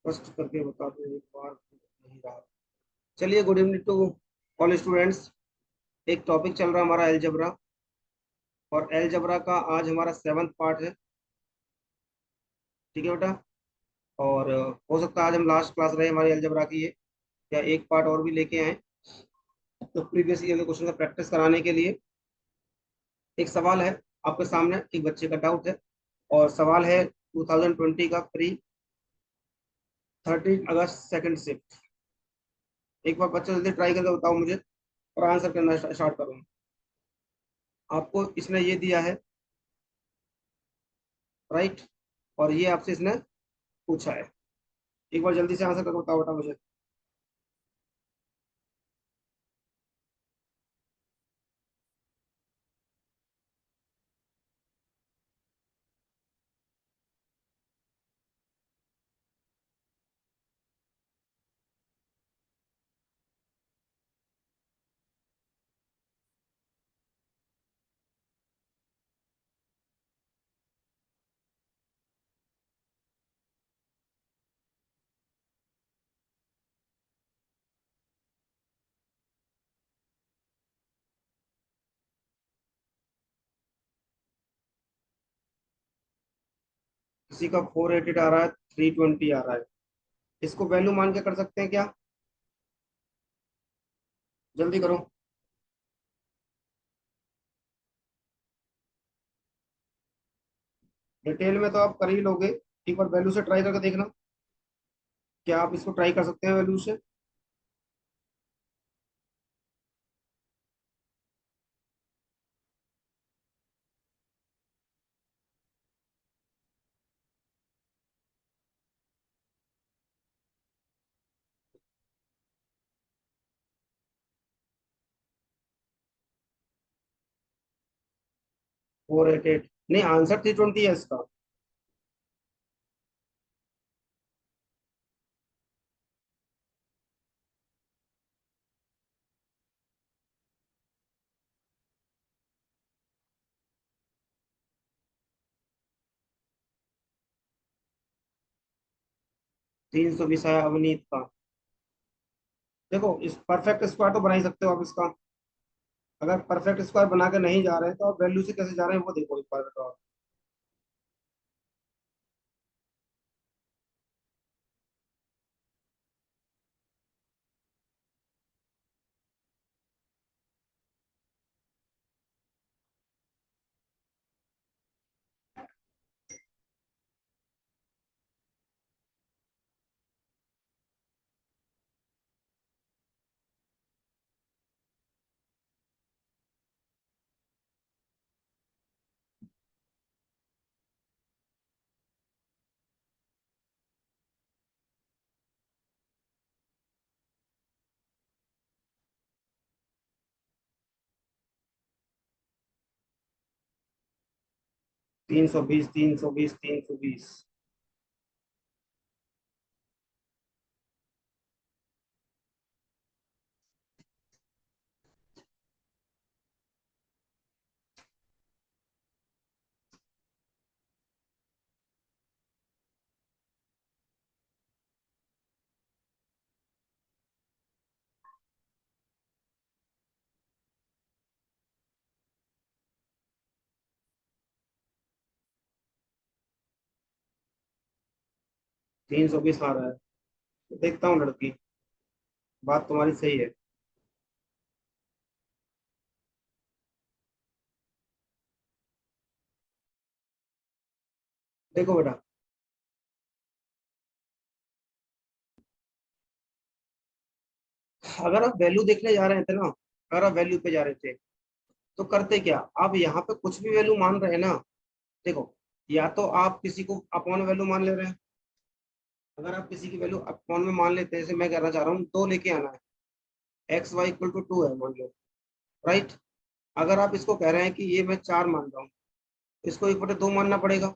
First करके बता दो एक बार, नहीं रहा। चलिए, good evening to all students. एक टॉपिक चल रहा हमारा एलजबरा, और एलजबरा का आज हमारा 7th पार्ट है। ठीक है बेटा। और हो सकता है आज हम लास्ट क्लास रहे हमारी एलजबरा की ये, या एक पार्ट और भी लेके आए। तो प्रीवियस ईयर के क्वेश्चन का प्रैक्टिस कराने के लिए एक सवाल है आपके सामने, एक बच्चे का डाउट है, और सवाल है 2020 का प्री 13 अगस्त सेकंड शिफ्ट। एक बार बच्चा जल्दी ट्राई करके बताओ मुझे, और आंसर करना स्टार्ट करूँ। आपको इसने ये दिया है, राइट, और ये आपसे इसने पूछा है। एक बार जल्दी से आंसर करके बताओ बेटा मुझे। किसी का 480 आ रहा है, 320 आ रहा है। इसको वैल्यू मान के कर सकते हैं क्या? जल्दी करो। डिटेल में तो आप कर ही लोगे, एक बार वैल्यू से ट्राई करके देखना। क्या आप इसको ट्राई कर सकते हैं वैल्यू से? 488 नहीं, आंसर 320 है इसका। 320 है अवनीत का। देखो, इस परफेक्ट स्क्वायर तो बना ही सकते हो आप इसका। अगर परफेक्ट स्क्वायर बना के नहीं जा रहे हैं तो आप वैल्यू से कैसे जा रहे हैं वो देखो एक बार बताओ। 320, 320, 320। 320 आ रहा है। देखता हूँ लड़की, बात तुम्हारी सही है। देखो बेटा, अगर आप वैल्यू देखने जा रहे थे ना, अगर आप वैल्यू पे जा रहे थे तो करते क्या, आप यहाँ पे कुछ भी वैल्यू मान रहे हैं ना। देखो, या तो आप किसी को अपॉन वैल्यू मान ले रहे हैं। अगर आप किसी की वैल्यू अपॉन में मान लेते हैं, जैसे मैं कहना चाह रहा हूँ 2 लेके आना है, एक्स वाई इक्वल टू 2 है मान लो, राइट। अगर आप इसको कह रहे हैं कि ये मैं 4 मान रहा हूँ, इसको 1/2 मानना पड़ेगा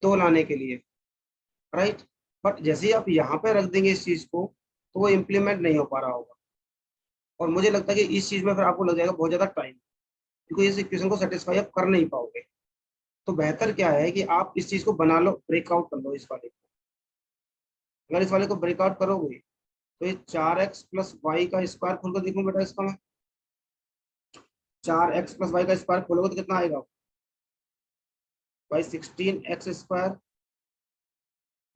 2 लाने के लिए, राइट। बट जैसे ही आप यहाँ पे रख देंगे इस चीज को, तो वो इम्प्लीमेंट नहीं हो पा रहा होगा। और मुझे लगता है कि इस चीज में फिर आपको लग जाएगा बहुत ज्यादा टाइम, क्योंकि इस इक्वेशन को सेटिस्फाई आप कर नहीं पाओगे। तो बेहतर क्या है कि आप इस चीज को बना लो, ब्रेकआउट कर लो इस वाले को। अगर इस वाले को ब्रेकआउट करोगे तो ये 4x प्लस वाई का स्क्वायर खोल कर देखूं बेटा, इसका मैं 4x प्लस वाई का स्क्वायर खोलोगे तो कितना आएगा भाई, 16x²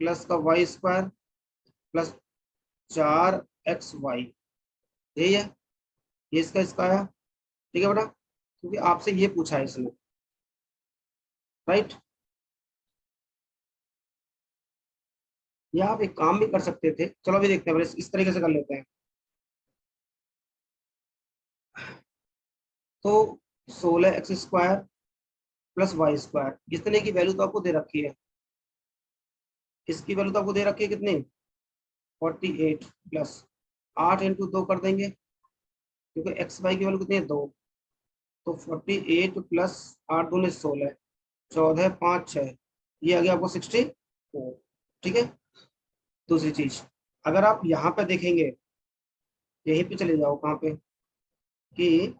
प्लस का वाई स्क्वायर प्लस 4xy, यही है, ये इसका आया। ठीक है बेटा, क्योंकि आपसे ये पूछा है इसने, राइट। या आप एक काम भी कर सकते थे, चलो अभी देखते हैं, इस तरीके से कर लेते हैं। तो 16x² प्लस वाई स्क्वायर, इतने की वैल्यू तो आपको दे रखी है, इसकी वैल्यू तो आपको दे रखी है कितनी, 48 प्लस 8 इंटू 2 कर देंगे, क्योंकि एक्स वाई की वैल्यू कितनी है 2, तो 48 प्लस 8 दूनी 16, 14 5 6, ये आ गया आपको 64। ठीक है। दूसरी चीज, अगर आप यहाँ पे देखेंगे, यहीं पे चले जाओ, कहाँ पे, कि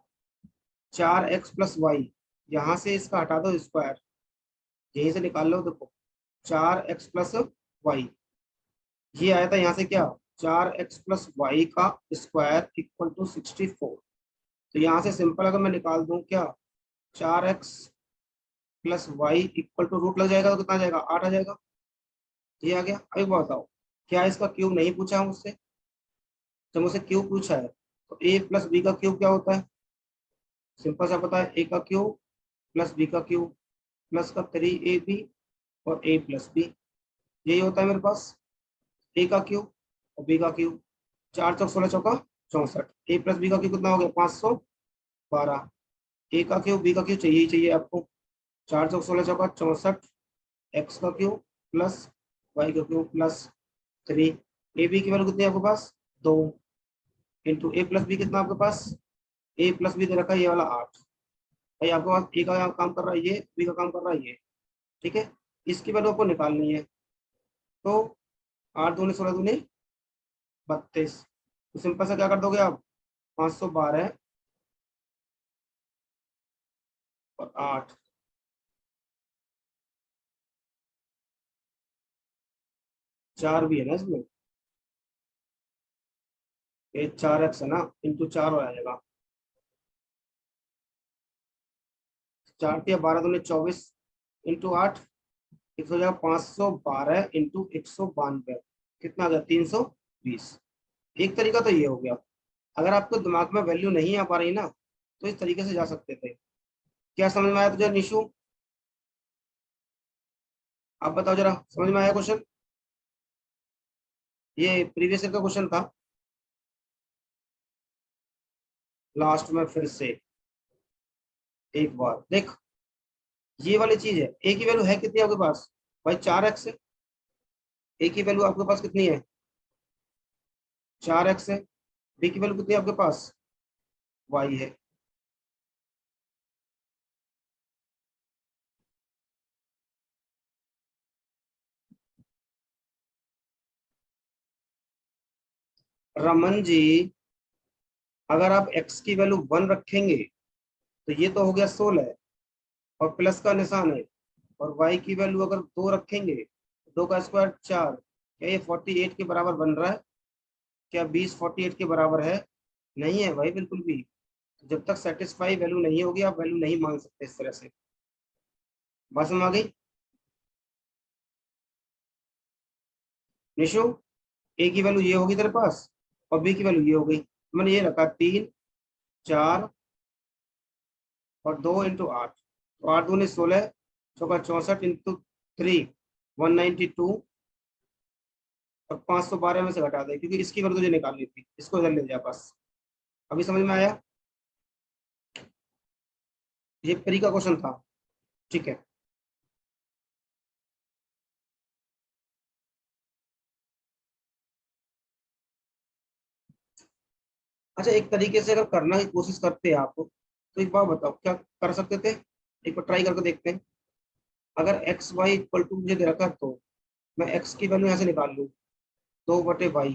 4x प्लस वाई, यहाँ से इसका हटा दो स्क्वायर, यहीं से निकाल लो, देखो 4x प्लस वाई, ये आया था यहाँ से क्या, 4x प्लस वाई का स्क्वायर इक्वल टू 64। तो यहाँ से सिंपल अगर मैं निकाल दूं क्या, 4x plus Y equal to root लग जाएगा तो कितना आ जाएगा, 8 आ जाएगा, ये आ गया। अभी बताओ, क्या इसका क्यूब नहीं पूछा है मुझसे, जब मुझसे क्यूब पूछा है तो a प्लस बी का क्यूब क्या होता है, सिंपल सा पता है, a का क्यूब प्लस बी का क्यूब प्लस का 3ab और a प्लस बी, यही होता है मेरे पास, a का क्यूब और b का क्यूब, 4 चौक 16 चौका 64, a प्लस बी का क्यूब कितना हो गया 512, a का क्यूब b का क्यूब चाहिए ही चाहिए आपको, 4 चौक 16 चौका 64, x का क्यूब प्लस y का क्यूब प्लस 3, ए बी की वैल्यू कितनी है आपके पास 2, इंटू ए प्लस बी कितना आपके पास, ए प्लस बी दे रखा है ये वाला 8, भाई आपके पास ए का काम कर रहा है ये, बी का काम कर रहा है ये। ठीक है, इसकी वैल्यू आपको निकालनी है, तो 8 दूनी 16 दूनी 32, तो सिंपल से क्या कर दोगे आप, 512 और 8, 4 भी है ना इसमें, ये 4x है ना, इंटू 4 हो जाएगा, 4 या 12 दूनी 24 इंटू 8, एक हो जाएगा 512 इंटू 192, कितना आ गया 320। एक तरीका तो ये हो गया, अगर आपको दिमाग में वैल्यू नहीं आ पा रही ना, तो इस तरीके से जा सकते थे। क्या समझ में आया तुझे निशु, आप बताओ जरा, समझ में आया क्वेश्चन, ये प्रीवियस ईयर का क्वेश्चन था। लास्ट में फिर से एक बार देख, ये वाली चीज है, ए की वैल्यू है कितनी आपके पास भाई, 4x है, ए की वैल्यू आपके पास कितनी है 4x है, बी की वैल्यू कितनी है आपके पास y है। रमन जी, अगर आप x की वैल्यू 1 रखेंगे तो ये तो हो गया 16 और प्लस का निशान है, और y की वैल्यू अगर 2 रखेंगे, 2 का स्क्वायर 4, क्या ये 48 के बराबर बन रहा है, क्या 20 48 के बराबर है, नहीं है भाई बिल्कुल भी। जब तक सेटिस्फाई वैल्यू नहीं होगी आप वैल्यू नहीं मान सकते इस तरह से, बात समझ आ गई निशु, ए की वैल्यू ये होगी तेरे पास और बी की वैल्यू ये हो गई, मैंने ये रखा 3 4 और 2 इंटू 8, तो 8 दूनी 16, चौका 64 इंटू 3 192, और 512 में से घटा दे, क्योंकि इसकी वैल्यू तुझे निकालनी थी, इसको इधर ले जा बस। अभी समझ में आया, ये प्री का क्वेश्चन था। ठीक है, अच्छा एक तरीके से अगर करना की कोशिश करते हैं आप, तो एक बात बताओ क्या कर सकते थे, एक बार ट्राई करके देखते हैं। अगर एक्स वाई इक्वल टू मुझे दे रखा है, तो मैं एक्स की वैल्यू यहाँ से निकाल लूँ 2/y,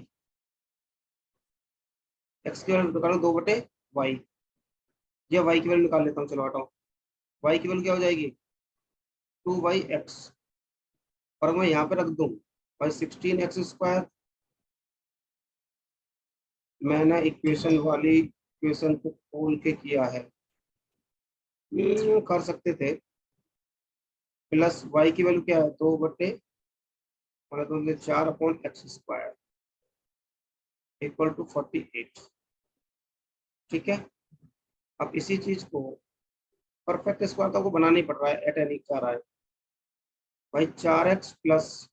एक्स की वैल्यू निकालू 2/y, या वाई की वैल्यू निकाल लेता हूँ, चलो हटाओ, वाई की वैल्यू क्या हो जाएगी 2/x, और मैं यहाँ पे रख दूँ भाई 16x² मैंने इक्वेशन वाली इक्वेशन को खोल के किया है। कर सकते थे। प्लस वाई की वैल्यू क्या है, 2 बटे मतलब 4/x² इक्वल टू 48। ठीक है। अब इसी चीज को परफेक्ट स्क्वायर तो आपको बनाना ही पड़ रहा है, एट एनी क्या रहा है भाई, 4x प्लस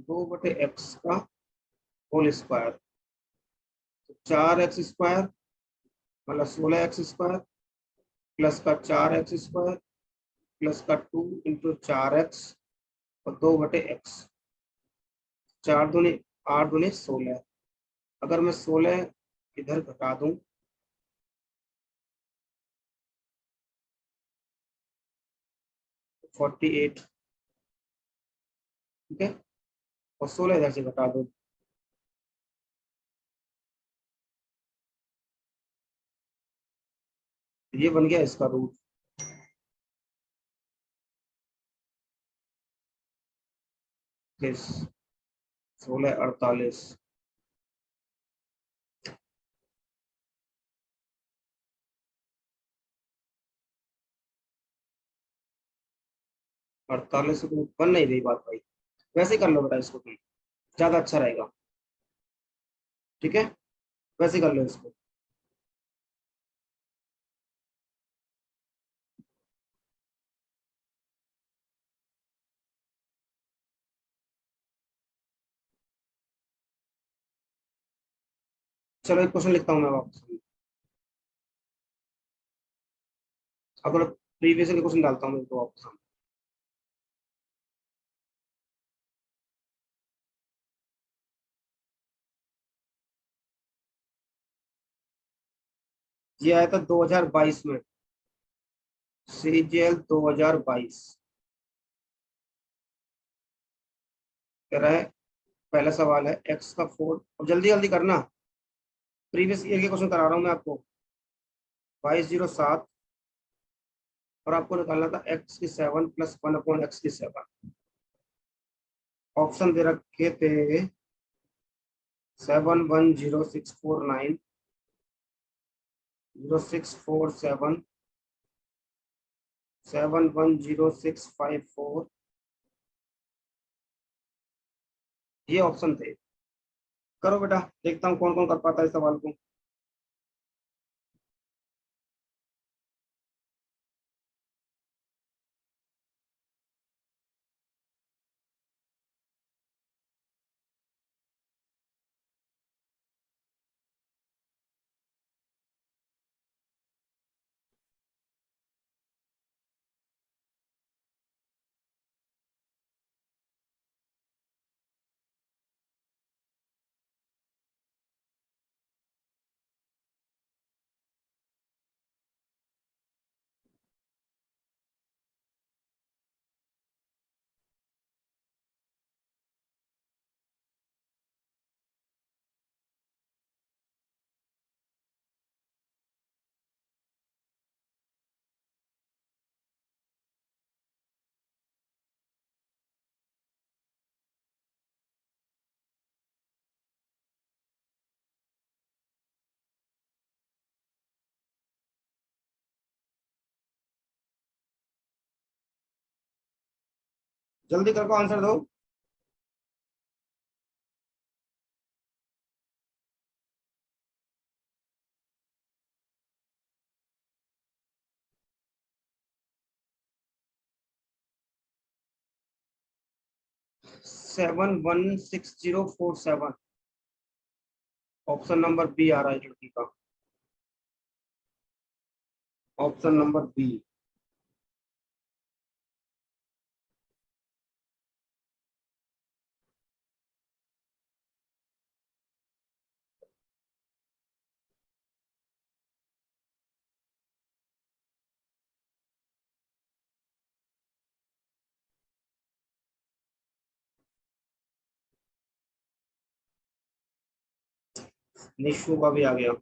2/x का होल स्क्वायर। तो 4x² मतलब 16x² प्लस का 4x² प्लस का 2 × 4x और 2/x। 4 दूनी 8 दूनी 16। अगर मैं 16 इधर घटा दूं, 48। ठीक है। और 16 इधर से घटा दूं, ये बन गया इसका रूट। इस 16 48। 48 रूट बन नहीं रही बात भाई। वैसे ही कर लो बेटा इसको, तुम ज्यादा अच्छा रहेगा। ठीक है, वैसे ही कर लो इसको। चलो एक क्वेश्चन लिखता हूँ मैं वापस। अगर प्रीवियस क्वेश्चन डालता हूँ मैं तो वापस। ये आया था 2022 में, सीजीएल 2022 कह रहा है। पहला सवाल है एक्स का 4, अब जल्दी जल्दी करना, प्रीवियस ईयर के क्वेश्चन करा रहा हूँ मैं आपको। 2207 और आपको निकालना था एक्स की 7 प्लस 1/x की 7। ऑप्शन दे रखे थे 710649, 0647, 710654। ये ऑप्शन थे। करो बेटा, देखता हूँ कौन कौन कर पाता है इस सवाल को। जल्दी करके आंसर दो। 716047। ऑप्शन नंबर बी आ रहा है लड़की का। Option number B. निशु का भी आ गया।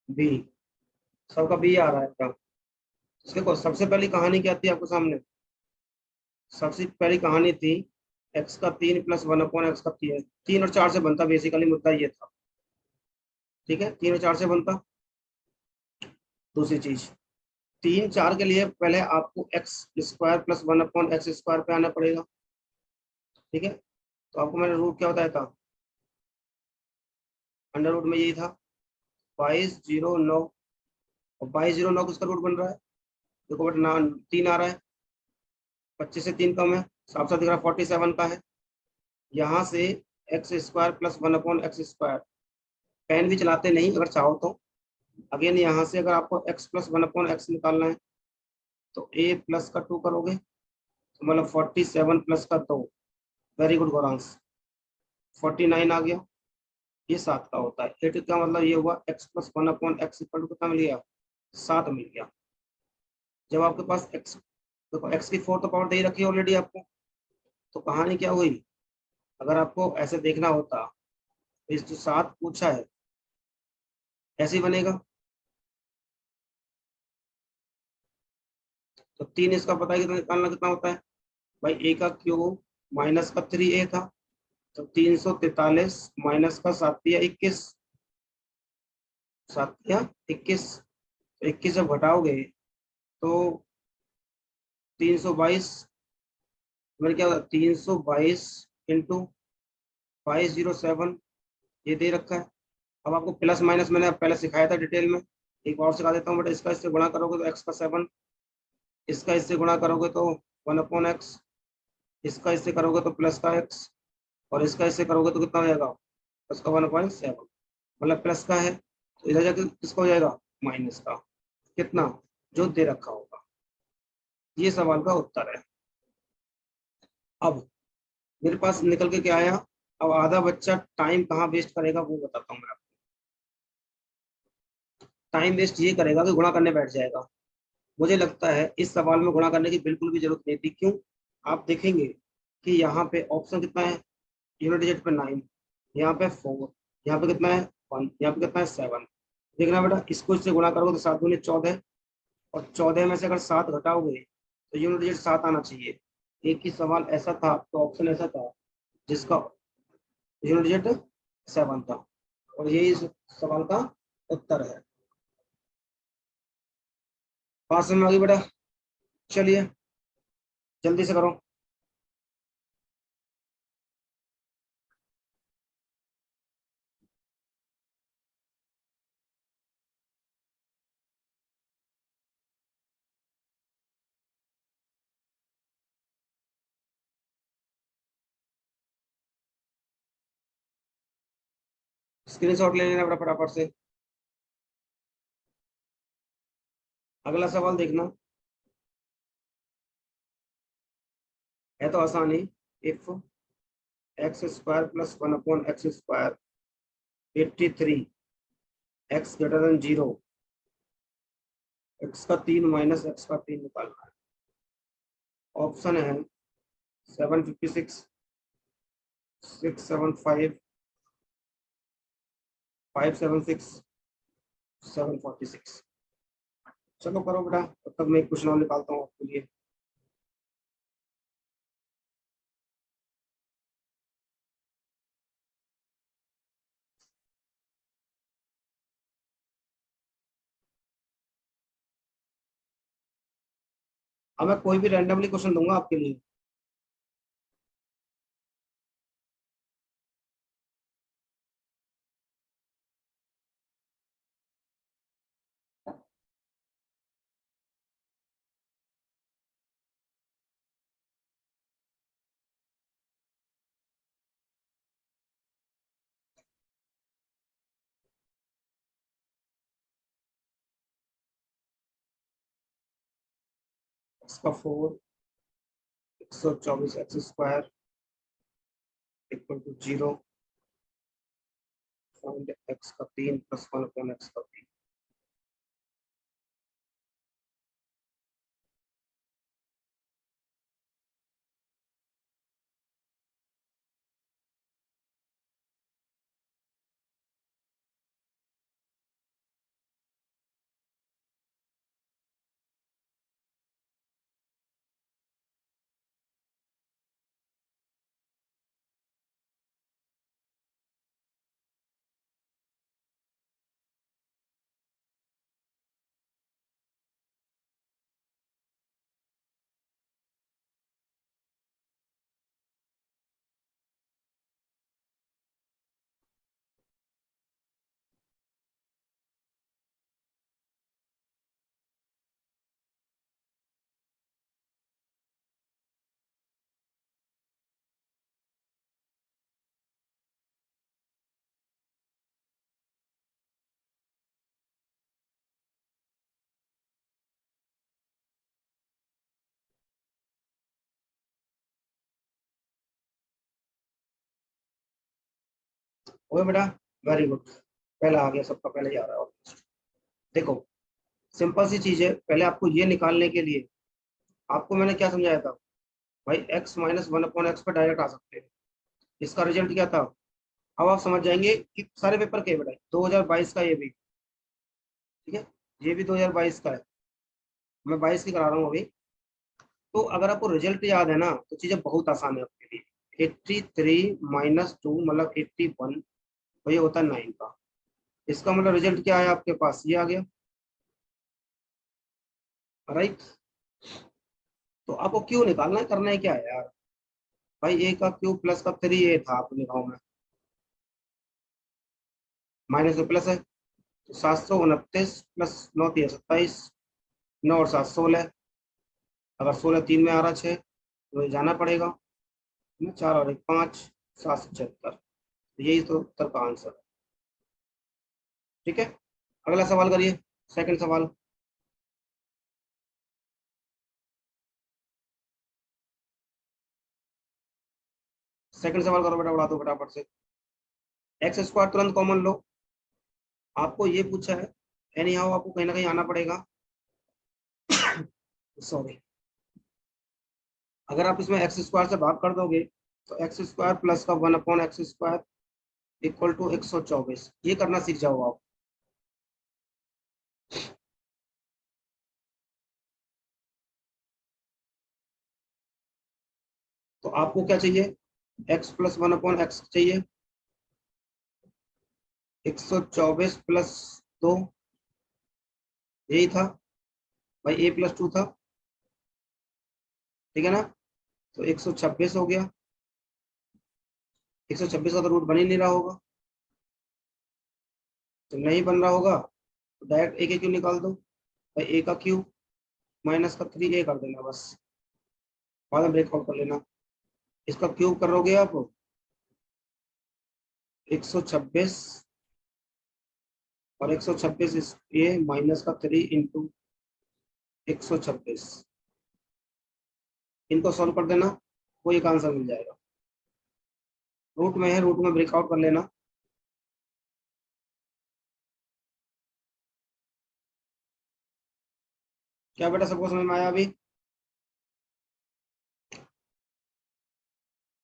बी, सबका बी आ रहा है क्या? देखो सबसे पहली कहानी क्या थी आपके सामने? सबसे पहली कहानी थी एक्स का 3 प्लस 1 अपॉन एक्स का 3, 3 और 4 से बनता, बेसिकली मुद्दा ये था। ठीक है, 3 और 4 से बनता। दूसरी चीज, 3 4 के लिए पहले आपको x square plus 1 upon x square पे आना पड़ेगा। ठीक है, तो आपको मैंने रूट क्या बताया था? अंडर रूट में यही था 2209। और 2209 किसका रूट बन रहा है? देखो बट ना, 3 आ रहा है, 25 से 3 कम है, साफ साफ दिख रहा है 47 का है। यहाँ से X square plus 1 upon x square, pen भी चलाते नहीं अगर चाहो तो। अगेन यहाँ से अगर आपको एक्स प्लस 1 अपॉन एक्स निकालना है तो ए प्लस का 2 करोगे तो मतलब 47 प्लस का 2। वेरी गुड गौरांश, 49 आ गया। ये 7 का होता है। एट का मतलब ये हुआ X plus 1 upon X equal to कितना मिल गया? 7 मिल गया। जब आपके पास एक्स, देखो एक्स की 4 तो पावर दे ही रखी है ऑलरेडी आपको। तो कहानी क्या हुई? अगर आपको ऐसे देखना होता तो इस जो 7 पूछा है ऐसे ही बनेगा। तो 3 इसका पता है कितना निकालना, कितना होता है भाई? ए का क्यूब माइनस का 3 ए था, तो 343 माइनस का 7 या 21, 7 या 21, तो 21 जब घटाओगे तो 322, मैंने क्या होता 322 इंटू 507, ये दे रखा है। अब आपको प्लस माइनस मैंने पहले सिखाया था डिटेल में, एक और सिखा देता हूँ। बट इसका इससे गुणा करोगे तो एक्स का 7, इसका इससे गुणा करोगे तो 1 अपॉन एक्स, इसका इससे करोगे तो प्लस का एक्स, और इसका इससे करोगे तो कितना हो जाएगा? प्लस का 1/7, मतलब प्लस का है तो इधर जाके किसका हो जाएगा? माइनस का। कितना? जो दे रखा होगा। ये सवाल का उत्तर है। अब मेरे पास निकल के क्या आया? अब आधा बच्चा टाइम कहाँ वेस्ट करेगा वो बताता हूँ मैं आपको। टाइम वेस्ट ये करेगा कि गुणा करने बैठ जाएगा। मुझे लगता है इस सवाल में गुणा करने की बिल्कुल भी जरूरत नहीं थी। क्यों? आप देखेंगे कि यहाँ पे ऑप्शन कितना है? यूनिट डिजिट पे 9, यहाँ पे 4, यहाँ पे कितना है 1, यहाँ पे कितना है 7। देखना बेटा, इसको इससे गुणा करोगे तो 7 दूनी 14, और 14 में से अगर 7 घटाओगे तो यूनिट डिजिट 7 आना चाहिए। एक ही सवाल ऐसा था, तो ऑप्शन ऐसा था जिसका यूनिट डिजिट 7 था, और यही इस सवाल का उत्तर है। बात समझ में आ गई बेटा? चलिए जल्दी से करो। स्क्रीनशॉट ले लेना बेटा फटाफट से। अगला सवाल देखना, है तो आसान ही। If x square plus 1 upon x square 83, x greater than 0, x का 3 माइनस एक्स का 3 निकालना है। ऑप्शन है 756, 675, 576, 746। चलो करो बेटा, तब तक मैं एक क्वेश्चन और निकालता हूँ आपके लिए। अब मैं कोई भी रैंडमली क्वेश्चन दूंगा आपके लिए। एक्स का 4, 124 X square equal to 0, find X का 3 प्लस 1 अपॉन एक्स का 3। ओके बेटा, वेरी गुड, पहला आ गया, सबका पहले ही आ रहा है। देखो, सिंपल सी चीज है, पहले आपको ये निकालने के लिए आपको मैंने क्या समझाया था भाई, x minus one upon x पर डायरेक्ट आ सकते हैं। इसका रिजल्ट क्या था, अब आप समझ जाएंगे कि सारे पेपर के बेटा 2022 का ये भी, ठीक है, ये भी 2022 का है, मैं 22 की करा रहा हूँ अभी। तो अगर आपको रिजल्ट याद है ना तो चीजें बहुत आसान है आपके लिए। 83 - 2 मतलब 81, तो ये होता है 9 का। इसका मतलब रिजल्ट क्या है आपके पास, ये आ गया, राइट। तो आपको क्यों निकालना है, करना है क्या है यार भाई, ए का क्यूब प्लस का 3 ए था, आप लिखाओ में माइनस में प्लस है, तो 729 प्लस 9 × 3 = 27, 9 और 7 16, अगर 16 3 में आ रहा 6 तो ये जाना पड़ेगा, 4 और 1 5, 776, यही तो उत्तर का आंसर है। ठीक है, अगला सवाल करिए, सेकंड सवाल। सेकंड सवाल करो बेटा, उड़ा दो फटाफट से। एक्स स्क्वायर तुरंत कॉमन लो, आपको ये पूछा है, एनी हाउ आपको कहीं ना कहीं आना पड़ेगा, सॉरी। अगर आप इसमें एक्स स्क्वायर से भाग कर दोगे तो एक्स स्क्वायर प्लस का 1/x² इक्वल टू 124, ये करना सीख जाओ आप। तो आपको क्या चाहिए, x प्लस 1/x चाहिए, 124 + 2, यही था भाई, a + 2 था, ठीक है ना। तो 126 हो गया, 126 का तो रूट बन ही नहीं रहा होगा, तो नहीं बन रहा होगा तो डायरेक्ट a के क्यूब निकाल दो भाई, a का क्यूब माइनस का 3a कर देना बस, बाद में ब्रेकआउट कर लेना। इसका क्यूब करोगे आप 126, और 126 इस ये माइनस का 3 इंटू 126, इनको सॉल्व कर देना, वो एक आंसर मिल जाएगा। रूट में है, रूट में ब्रेकआउट कर लेना। क्या बेटा, सबको समझ में आया अभी,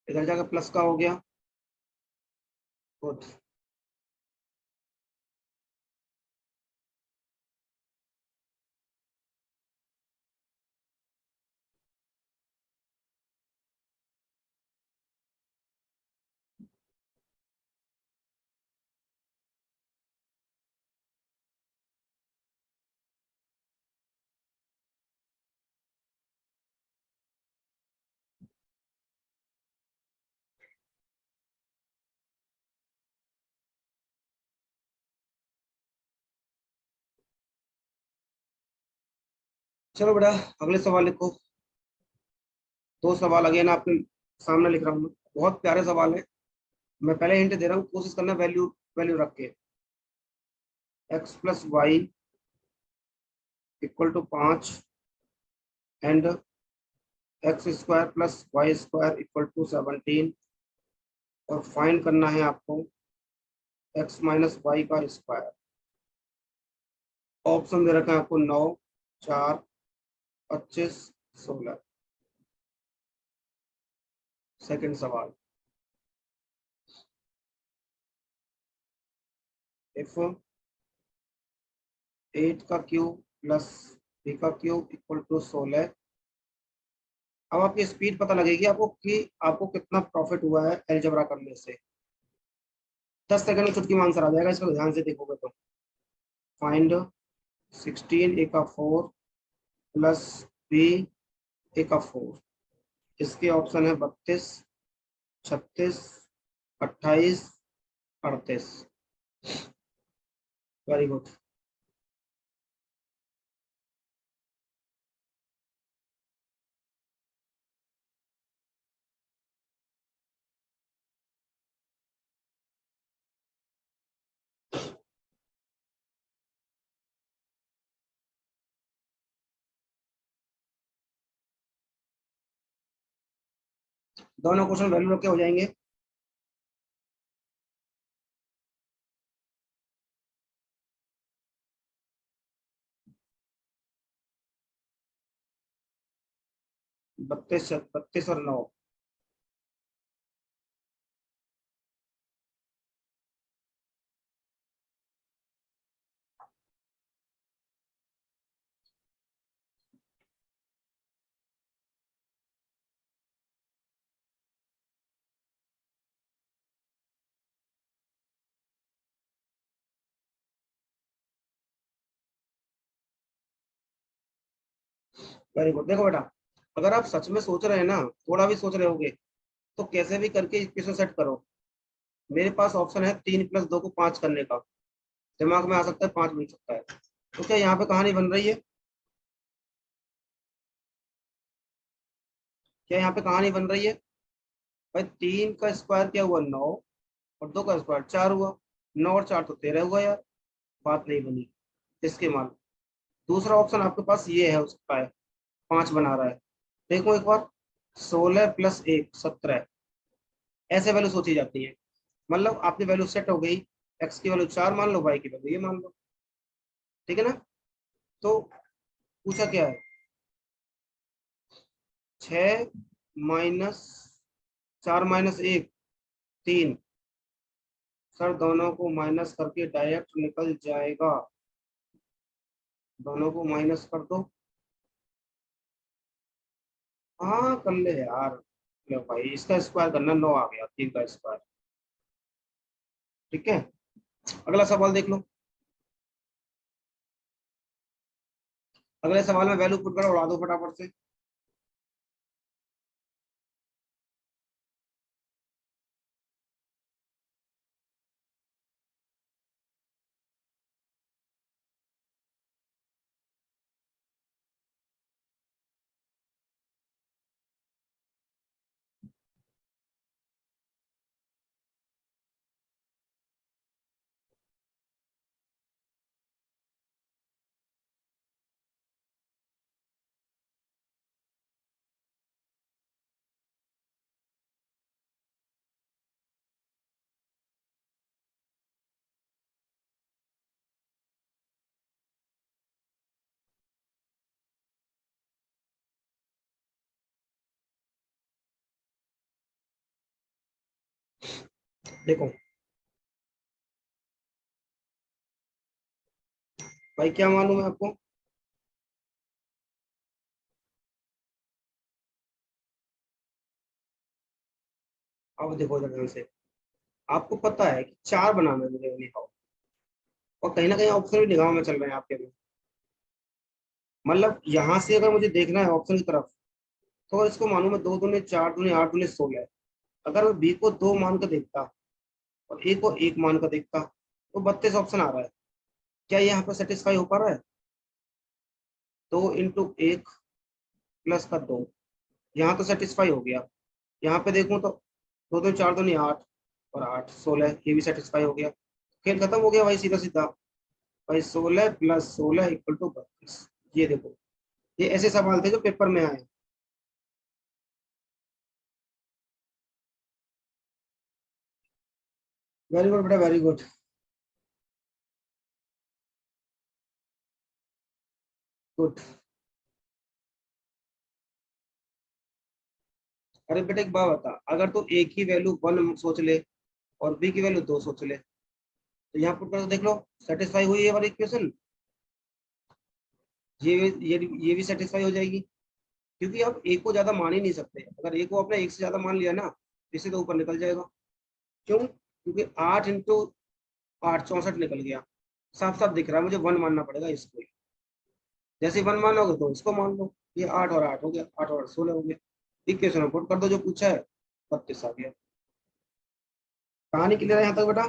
इधर जाकर प्लस का हो गया, गुड। चलो बेटा, अगले सवाल लिखो। दो सवाल अगेन आपके सामने लिख रहा हूँ मैं, बहुत प्यारे सवाल है। मैं पहले हिंट दे रहा हूँ, कोशिश करना वैल्यू वैल्यू रख के। x + y equal to 5 and x² + y² equal to 17, और फाइंड करना है आपको x - y²। ऑप्शन दे रखा है आपको 9, 4, 25, 16। सेकंड सवाल, इफ 8 का क्यूब प्लस b का क्यूब इक्वल टू 16, अब आपकी स्पीड पता लगेगी आपको कि आपको कितना प्रॉफिट हुआ है अलजेब्रा करने से। 10 सेकंड में चुटकी में आंसर आ जाएगा, इसको ध्यान से देखोगे तो। फाइंड 16 a का 4 प्लस b a का 4, इसके ऑप्शन है 32, 36, 28, 38। Very good. दोनों क्वेश्चन वैल्यू रख के हो जाएंगे। 32 32 और 9। Very good. देखो बेटा, अगर आप सच में सोच रहे हैं ना, थोड़ा भी सोच रहे होगे, तो कैसे भी करके इक्वेशन सेट करो। मेरे पास ऑप्शन है 3 + 2 को 5 करने का। दिमाग में आ सकता है 5 बन सकता है। तो क्या यहाँ पे कहानी बन रही है? क्या यहाँ पे कहानी बन रही है? भाई 3 का स्क्वायर क्या हुआ? 9। और 2 का स्क्वायर 4 हुआ। 9 और 4 तो 13 हुआ यार। बात नहीं बनी। इसके मान। दूसरा ऑप्शन आपके पास ये है, हो सकता है 5 बना रहा है। देखो एक बार, 16 + 1 17। ऐसे वैल्यू सोची जाती है। मतलब आपकी वैल्यू सेट हो गई। एक्स की वैल्यू 4 मान लो, वाई की वैल्यू ये मान लो। ठीक है ना? तो पूछा क्या है? 6 - 4 - 1 3। सर दोनों को माइनस करके डायरेक्ट निकल जाएगा। दोनों को माइनस कर दो। हाँ कर ले यार। लो भाई, इसका स्क्वायर करना, 9 आ गया 3 का स्क्वायर। ठीक है। अगला सवाल देख लो। अगले सवाल में वैल्यू पुट करो, उड़ा दो फटाफट से। देखो भाई, क्या मालूम है आपको? अब देखो ध्यान से। आपको पता है कि 4 बनाना है मुझे लिखाओ। और कहीं ना कहीं ऑप्शन भी निगाह में चल रहे हैं आपके भी। मतलब यहाँ से अगर मुझे देखना है ऑप्शन की तरफ, तो अगर इसको मालूम है 2 दूनी 4 दूनी 8 दूनी 16। अगर मैं बी को 2 मान कर देखता और ए को 1 मान कर देखता, तो 32 ऑप्शन आ रहा है। क्या ये यहाँ पे सेटिस्फाई हो पा रहा है? 2 × 1 + 2। यहाँ तो सेटिस्फाई हो गया। यहाँ पे देखूं तो 2 2 4 दूनी 8 और 8 16, ये भी सेटिस्फाई हो गया। खेल खत्म हो गया भाई, सीधा सीधा। भाई 16 + 16 = 32। ये देखो, ये ऐसे सवाल थे जो पेपर में आए। वेरी गुड बेटा, वेरी गुड। गुड। अरे बेटा एक बात बता, अगर तो एक ही वैल्यू 1 सोच ले और बी की वैल्यू 2 सोच ले, तो यहाँ पुट कर देख लो। सेटिस्फाई हुई ये वाली इक्वेशन। ये ये भी सेटिस्फाई हो जाएगी। क्योंकि आप एक को ज्यादा मान ही नहीं सकते। अगर एक को आपने एक से ज्यादा मान लिया ना, तो इससे तो ऊपर निकल जाएगा। क्यों? क्योंकि 8 × 8 64 निकल गया। साफ साफ दिख रहा है मुझे, 1 मानना पड़ेगा इसको। जैसे 1 मानोगे तो इसको मान लो। ये 8 और 8 हो गया, 8 और 8 16 हो गया। इक्वेशन पुट कर दो जो पूछा है, 32 आ गया। कहानी क्लियर है यहाँ तक बेटा?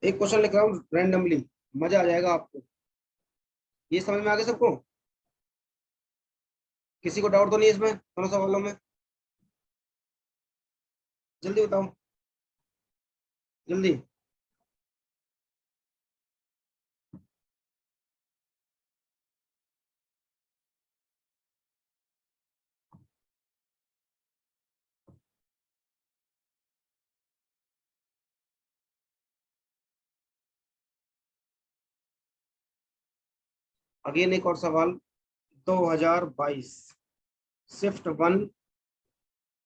एक क्वेश्चन लिख रहा हूँ रैंडमली, मजा आ जाएगा आपको। ये समझ में आ गया सबको? किसी को डाउट तो नहीं इसमें दोनों सवालों में? जल्दी बताओ, जल्दी। अगेन एक और सवाल, 2022 शिफ्ट 1,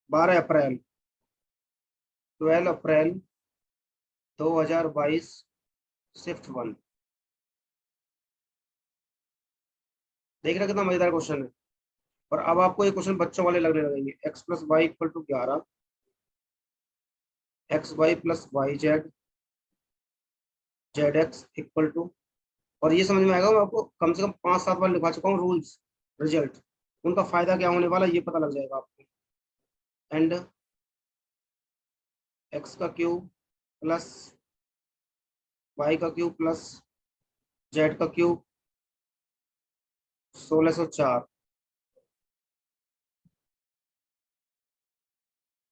12 अप्रैल, 12 अप्रैल 2022 शिफ्ट 1। देख रहे कितना मजेदार क्वेश्चन है। और अब आपको ये क्वेश्चन बच्चों वाले लगने लगेंगे। X plus Y equal to 11, X Y plus Y Z, Z X equal to, और ये समझ में आएगा। मैं आपको कम से कम 5-7 बार लिखा चुका हूँ रूल्स, रिजल्ट, उनका फायदा क्या होने वाला ये पता लग जाएगा आपको। एंड एक्स का क्यूब प्लस वाई का क्यूब प्लस जेड का क्यूब 1604।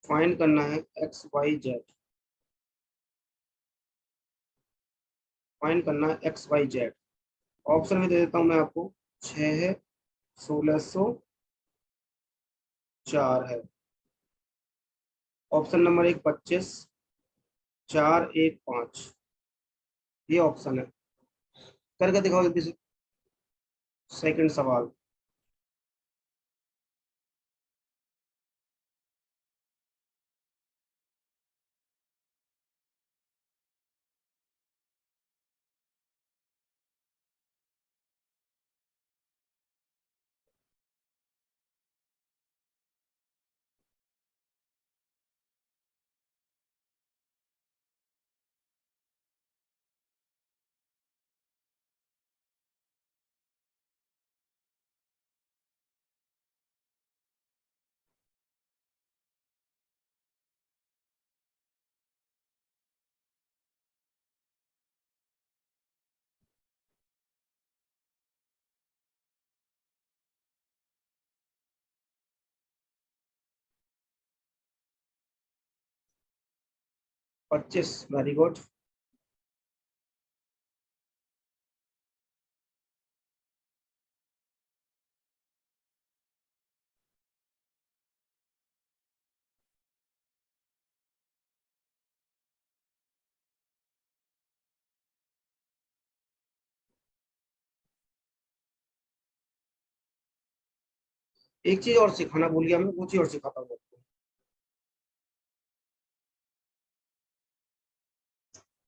फाइंड करना है एक्स वाई जेड, फाइंड करना है एक्स वाई जेड। ऑप्शन भी दे देता हूँ मैं आपको, 6 है, 1604 है, ऑप्शन नंबर 1 25, 4 1 5, ये ऑप्शन है। करके दिखाओ जल्दी से। सेकंड सवाल, पच्चीस, वेरी गुड। एक चीज और सिखाना भूल गया मैं, वो चीज और सिखाता हूँ आपको।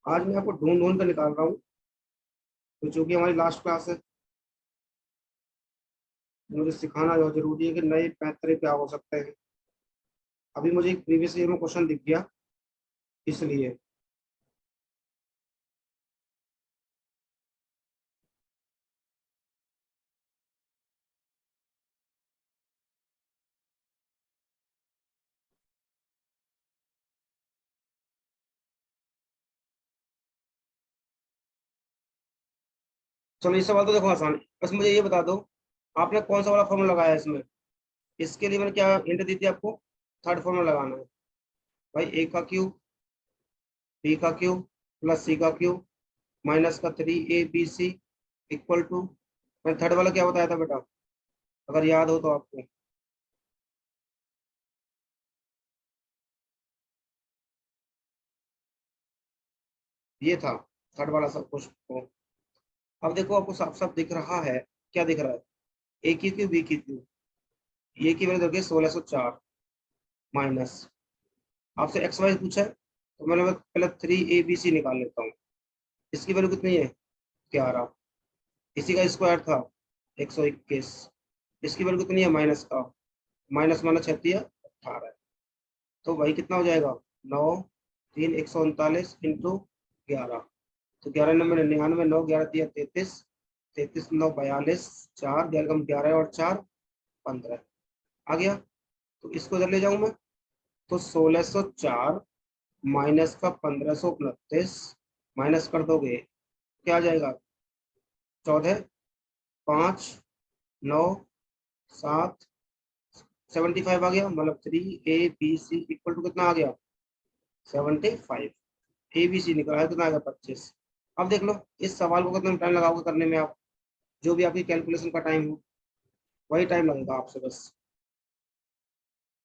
आज मैं आपको ढूंढ ढूंढ कर निकाल रहा हूँ, तो जो कि हमारी लास्ट क्लास है, मुझे सिखाना बहुत जरूरी है कि नए पैतरे क्या हो सकते हैं। अभी मुझे एक प्रीवियस ईयर में क्वेश्चन दिख गया, इसलिए। चलो इस सवाल तो देखो आसान है। बस मुझे ये बता दो, आपने कौन सा वाला फॉर्मूला लगाया है इसमें। इसके लिए मैंने क्या हिंट दी थी आपको, थर्ड फॉर्मूला लगाना है। भाई ए का क्यूब, बी का क्यूब प्लस सी का क्यूब माइनस का 3 ABC इक्वल टू, मैंने थर्ड वाला क्या बताया था बेटा, अगर याद हो तो आपको। ये था थर्ड वाला सब कुछ तो। अब देखो आपको साफ साफ दिख रहा है, क्या दिख रहा है, ए की क्यूब बी की क्यूब, ये की वैल्यू देखिए 1604 माइनस, आपसे एक्स वाई पूछा है, तो मैं पहले 3 ABC निकाल लेता हूँ। इसकी वैल्यू कितनी है, 11, इसी का स्क्वायर था 121, इसकी वैल्यू कितनी है माइनस का, माइनस माइनस 36 18, तो भाई कितना हो जाएगा, 9 3 139 इंटू 11, तो 11 9 99, 9 11 3 33, 33 9 42, 4 11 और 4 15, आ गया। तो इसको इधर ले जाऊं मैं, तो 1604 माइनस का 1529 माइनस कर दोगे, क्या आ जाएगा, 14 5 9 7 75 आ गया, मतलब 3 ABC इक्वल टू कितना आ गया, 75। ABC निकला है, कितना आ गया, 25। अब देख लो इस सवाल को कितना टाइम लगाओगे करने में आप, जो भी आपकी कैलकुलेशन का टाइम हो वही टाइम लगेगा आपसे बस।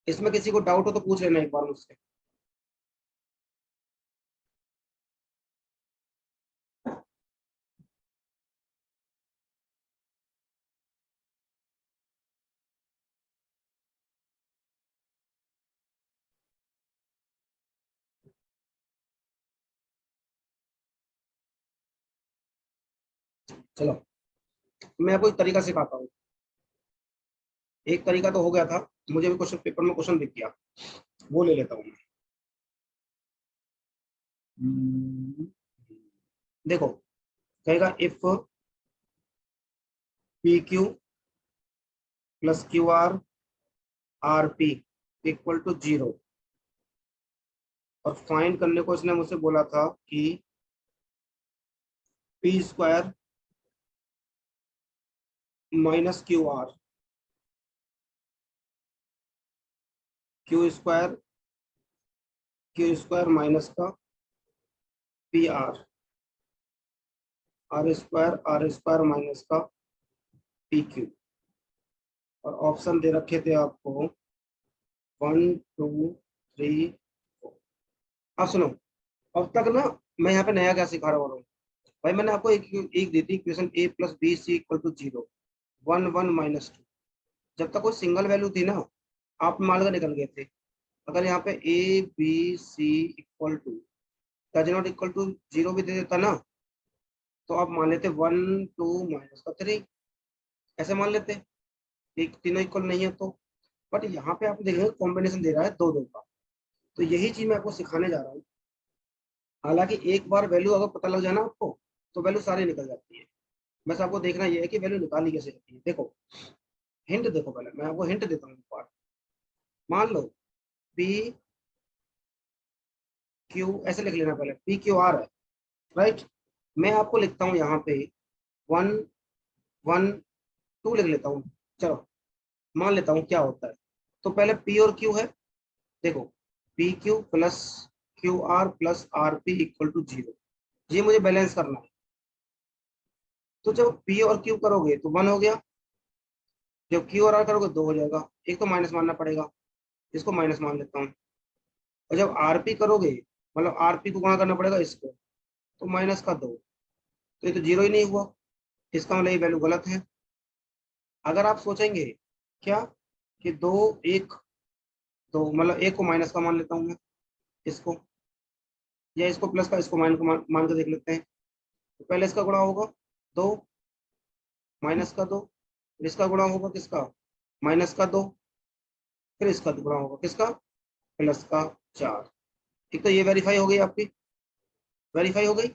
इसमें किसी को डाउट हो तो पूछ लेना एक बार मुझसे। चलो मैं आपको एक तरीका सिखाता हूँ। एक तरीका तो हो गया था, मुझे भी क्वेश्चन पेपर में क्वेश्चन दिख गया, वो ले लेता हूँ मैं। देखो कहेगा if P Q plus Q R R P equal to 0, और फाइंड करने को इसने मुझसे बोला था कि P square minus Q square minus का पी आर स्क्वायर माइनस का पी क्यू, और ऑप्शन दे रखे थे आपको 1 2 3 4। अब सुनो, अब तक ना मैं यहाँ पे नया क्या सिखा रहा हूँ भाई। मैंने आपको एक दी थी equation A plus B C equal to 0, 1 1 minus 2। जब तक कोई सिंगल वैल्यू थी ना, आप मान कर निकल गए थे। अगर यहाँ पे A B C equal to does not equal to 0 भी दे देता ना, तो आप मान लेते 1 2 माइनस का 3, ऐसे मान लेते। एक तीनों इक्वल नहीं है तो। बट यहाँ पे आप देखेंगे कॉम्बिनेशन दे रहा है दो दो का, तो यही चीज मैं आपको सिखाने जा रहा हूँ। हालांकि एक बार वैल्यू अगर पता लग जाए ना आपको, तो वैल्यू सारी निकल जाती है। बस आपको देखना ये है कि वैल्यू निकाली कैसे जाती है। देखो हिंट देखो, पहले मैं आपको हिंट देता हूँ एक बार। मान लो पी क्यू ऐसे लिख लेना, पहले पी क्यू आर है, राइट। मैं आपको लिखता हूँ यहाँ पे 1 1 2 लिख लेता हूँ। चलो मान लेता हूँ क्या होता है। तो पहले पी और क्यू है, देखो P Q plus Q R plus R P equal to 0, ये मुझे बैलेंस करना है। तो जब पी और क्यू करोगे तो 1 हो गया, जब क्यू और आर करोगे 2 हो जाएगा। एक तो माइनस मानना पड़ेगा, इसको माइनस मान लेता हूँ। और जब आरपी करोगे, मतलब आरपी को गुणा करना पड़ेगा इसको, तो माइनस का 2, तो ये तो 0 ही नहीं हुआ, इसका मतलब ये वैल्यू गलत है। अगर आप सोचेंगे क्या कि 2 1 2, मतलब एक को माइनस का मान लेता हूँ मैं इसको, या इसको प्लस का इसको माइनस का मान के देख लेते हैं। तो पहले इसका गुणा होगा 2 माइनस का 2, फिर इसका गुणा होगा किसका, माइनस का 2, फिर इसका गुणा होगा किसका, प्लस का 4। एक तो ये वेरीफाई हो गई आपकी, वेरीफाई हो गई।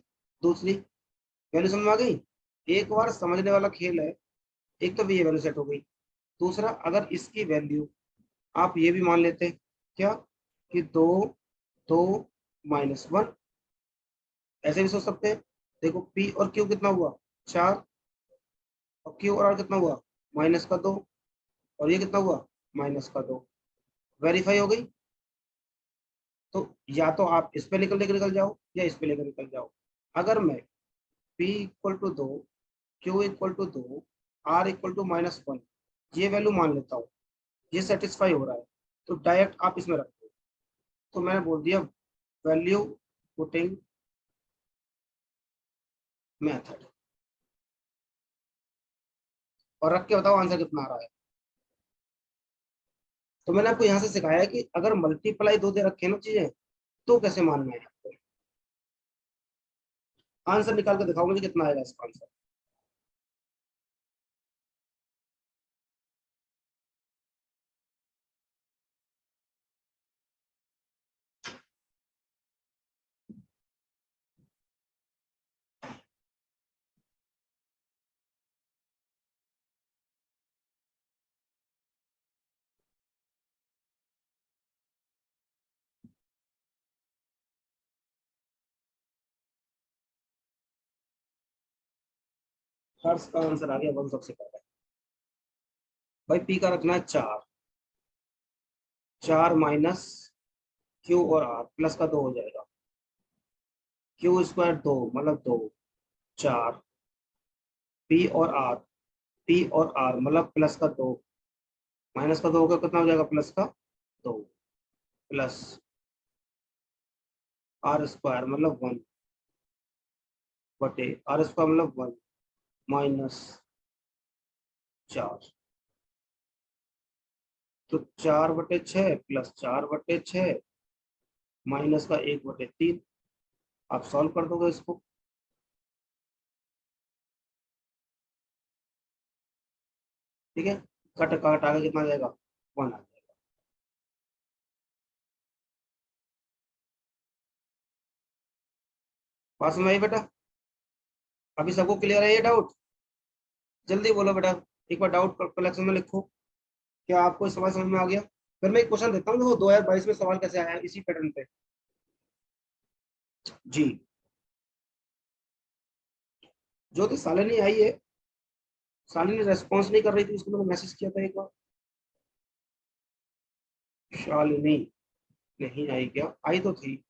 दूसरी वैल्यू समझ में आ गई। एक बार समझने वाला खेल है। एक तो ये वैल्यू सेट हो गई। दूसरा, अगर इसकी वैल्यू आप ये भी मान लेते क्या कि 2 2 माइनस 1, ऐसे भी सोच सकते हैं। देखो पी और क्यू कितना हुआ 4, और क्यू और आर कितना हुआ माइनस का 2, और ये कितना हुआ माइनस का 2। वेरीफाई हो गई। तो या तो आप इस पे निकल लेकर निकल जाओ, या इस पे लेकर निकल जाओ। अगर मैं P equal to 2, Q equal to 2, R equal to -1, ये वैल्यू मान लेता हूँ, ये सेटिस्फाई हो रहा है, तो डायरेक्ट आप इसमें रख दो। तो मैंने बोल दिया वैल्यू पुटिंग मेथड, और रख के बताओ आंसर कितना आ रहा है। तो मैंने आपको यहाँ से सिखाया है कि अगर मल्टीप्लाई दो दे रखे ना चीजें, तो कैसे मानना है आपको। आंसर निकाल के दिखाओ मुझे कितना आएगा इसका आंसर। हर्ष का आंसर आ गया 1 सबसे पहले। भाई पी का रखना है 4, 4 माइनस क्यू और आर प्लस का 2 हो जाएगा। क्यू स्क्वायर 2 मतलब 2, 4 पी और आर, पी और आर मतलब प्लस का 2, माइनस का 2 होगा कितना हो जाएगा प्लस का 2, प्लस आर स्क्वायर मतलब 1 बटे आर स्क्वायर मतलब 1 माइनस 4। तो 4/6 प्लस 4/6 माइनस का 1/3। आप सॉल्व कर दोगे इसको। ठीक है, कट कट आगे कितना आ जाएगा, 1 आ जाएगा। पास में आई बेटा, अभी सबको क्लियर है ये डाउट? जल्दी बोलो बेटा, एक बार डाउट कलेक्शन में लिखो। क्या आपको इस सवाल समझ में आ गया? फिर मैं एक क्वेश्चन देता हूँ, देखो 2022 में सवाल कैसे आया है इसी पैटर्न पे। जी, ज्योति सालिनी आई है, सालिनी रेस्पॉन्स नहीं कर रही थी, उसको मैंने मैसेज किया था एक बार। शालिनी नहीं आई क्या? आई तो थी।